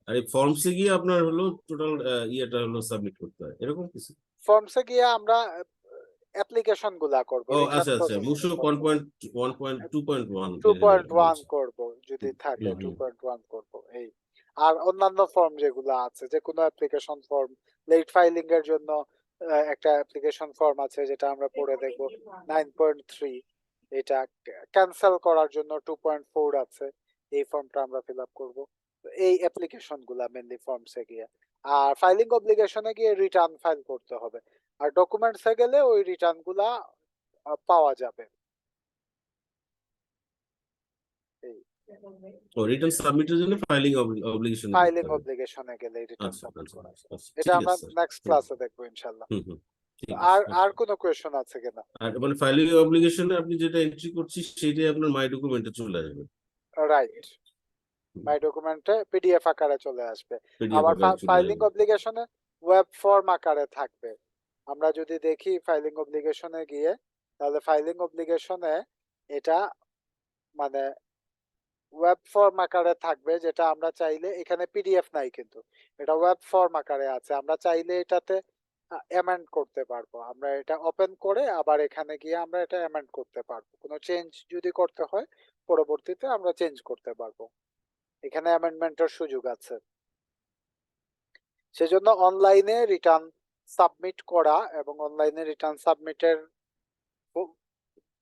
আর এই ফর্মসে গিয়ে আপনার হলো টোটাল ইয়েটা হলো সাবমিট করতে হয় এরকম কিছু? ফর্মসে গিয়ে আমরা অ্যাপ্লিকেশন গুলা করব, ও রিটার্ন আচ্ছা আচ্ছা, প্রসেসিং মুশো করব। 1.2.1 এখানে 2.1 বলছে। করব, যদি হুম থাকে হুম হুম, 2.1 করব এই। আর অন্যান্য ফর্ম যেগুলো আছে, যে কোনো অ্যাপ্লিকেশন ফর্ম, লেট ফাইলিং এর জন্য একটা অ্যাপ্লিকেশন ফর্ম আছে যেটা আমরা পড়ে দেখব 9.3, এটা ক্যান্সেল করার জন্য 2.4 আছে, এই ফর্মটা আমরা ফিল আপ করবো। তো এই অ্যাপ্লিকেশন গুলা মেনলি ফর্মসে গিয়ে, আর ফাইলিং অব্লিগেশনে গিয়ে রিটার্ন ফাইল করতে হবে, আর ডকুমেন্টসে গেলে ওই রিটার্ন গুলা পাওয়া যাবে এই। ও রিটার্ন সাবমিটের জন্য ফাইলিং অব্লিগেশন করতে ফাইলিং হবে। অব্লিগেশনে গেলে রিটার্ন আচ্ছা সাবমিট আচ্ছা করা আচ্ছা, আচ্ছা, এটা ঠিক আমরা আছে স্যার। নেক্সট ক্লাসে দেখবো ইনশাল্লাহ। ঠিক আর আছে। আর কোনো কোয়েশন আছে কিনা? আর মানে ফাইলিং অব্লিগেশনে আপনি যেটা এন্ট্রি করছি সেটাই আপনার মাই ডকুমেন্টে চলে আসবে। রাইট, মাই ডকুমেন্টে পিডিএফ আকারে চলে আসবে। পিডিএফ আবার আকারে চলে ফাইলিং আসবে। অব্লিগেশনে ওয়েব ফর্ম আকারে থাকবে। আমরা যদি দেখি ফাইলিং অব্লিগেশনে গিয়ে, তাহলে ফাইলিং অব্লিগেশনে এটা মানে ওয়েব ফর্ম আকারে থাকবে, যেটা আমরা চাইলে, এখানে পিডিএফ নাই কিন্তু এটা ওয়েব ফর্ম আকারে আছে, আমরা চাইলে এটাতে অ্যামেন্ড করতে পারবো। আমরা এটা ওপেন করে আবার এখানে গিয়ে আমরা এটা অ্যামেন্ড করতে পারবো, কোনো চেঞ্জ যদি করতে হয় পরবর্তীতে আমরা চেঞ্জ করতে পারবো, এখানে অ্যামেন্ডমেন্টের সুযোগ আছে। সেজন্য অনলাইনে রিটার্ন সাবমিট করা এবং অনলাইনে রিটার্ন সাবমিটের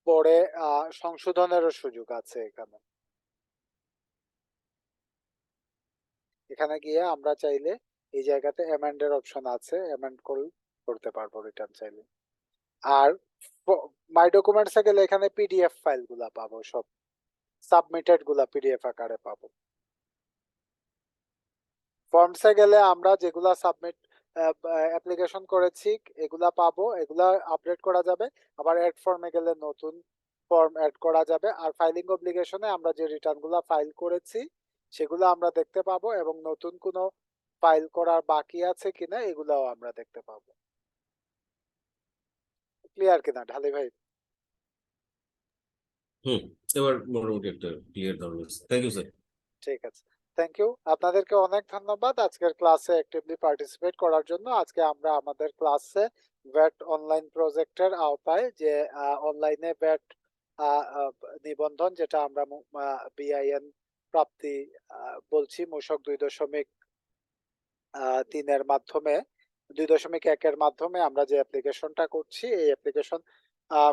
পরে সংশোধনেরও সুযোগ আছে এখানে। এখানে গিয়ে আমরা চাইলে এই জায়গাতে অ্যামেন্ডের অপশন আছে, অ্যামেন্ড করতে পারবো রিটার্ন চাইলে। আর মাই ডকুমেন্টসে গেলে এখানে পিডিএফ ফাইল গুলা পাবো, সব সাবমিটেড গুলা পিডিএফ আকারে পাবো। ফর্মসে গেলে আমরা যেগুলা সাবমিট অ্যাপ্লিকেশন করেছি এগুলা পাবো, এগুলা আপডেট করা যাবে। আবার অ্যাড ফর্মে গেলে নতুন ফর্ম অ্যাড করা যাবে। আর ফাইলিং অব্লিগেশনে আমরা যে রিটার্ন গুলা ফাইল করেছি সেগুলো আমরা দেখতে পাবো, এবং নতুন কোনো ফাইল করার বাকি আছে কিনা এগুলাও আমরা দেখতে পাবো। ক্লিয়ার কিনা ঢালি ভাই? এবার মোটামুটি একটা ক্লিয়ার ধারণা। Thank you sir. ঠিক আছে, থ্যাংক ইউ। আপনাদেরকে অনেক ধন্যবাদ আজকের ক্লাসে অ্যাক্টিভলি পার্টিসিপেট করার জন্য। আজকে আমরা আমাদের ক্লাসে ভ্যাট অনলাইন প্রজেক্টের আওতায় যে অনলাইনে ভ্যাট নিবন্ধন, যেটা আমরা বিআইএন প্রাপ্তি বলছি, মূসক 2.3 এর মাধ্যমে 2.1 এর মাধ্যমে আমরা যে অ্যাপ্লিকেশনটা করছি, এই অ্যাপ্লিকেশন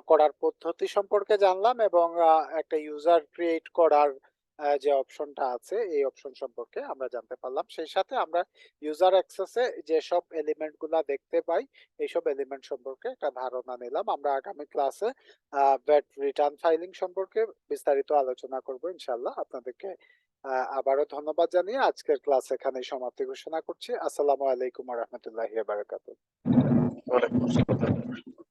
করার পদ্ধতি সম্পর্কে জানলাম, এবং একটা ইউজার ক্রিয়েট করার যে অপশনটা আছে এই অপশন সম্পর্কে আমরা জানতে পারলাম। সেই সাথে আমরা ইউজার অ্যাক্সেসে যেসব এলিমেন্ট গুলা দেখতে পাই এইসব এলিমেন্ট সম্পর্কে একটা ধারণা নিলাম। আমরা আগামী ক্লাসে ভ্যাট রিটার্ন ফাইলিং সম্পর্কে বিস্তারিত আলোচনা করব ইনশাল্লাহ। আপনাদেরকে আবারও ধন্যবাদ জানিয়ে আজকের ক্লাস এখানেই সমাপ্তি ঘোষণা করছি। আসসালামু আলাইকুম ওয়া রাহমাতুল্লাহি ওয়া বারাকাতুহু। ওয়ালাইকুম আসসালাম।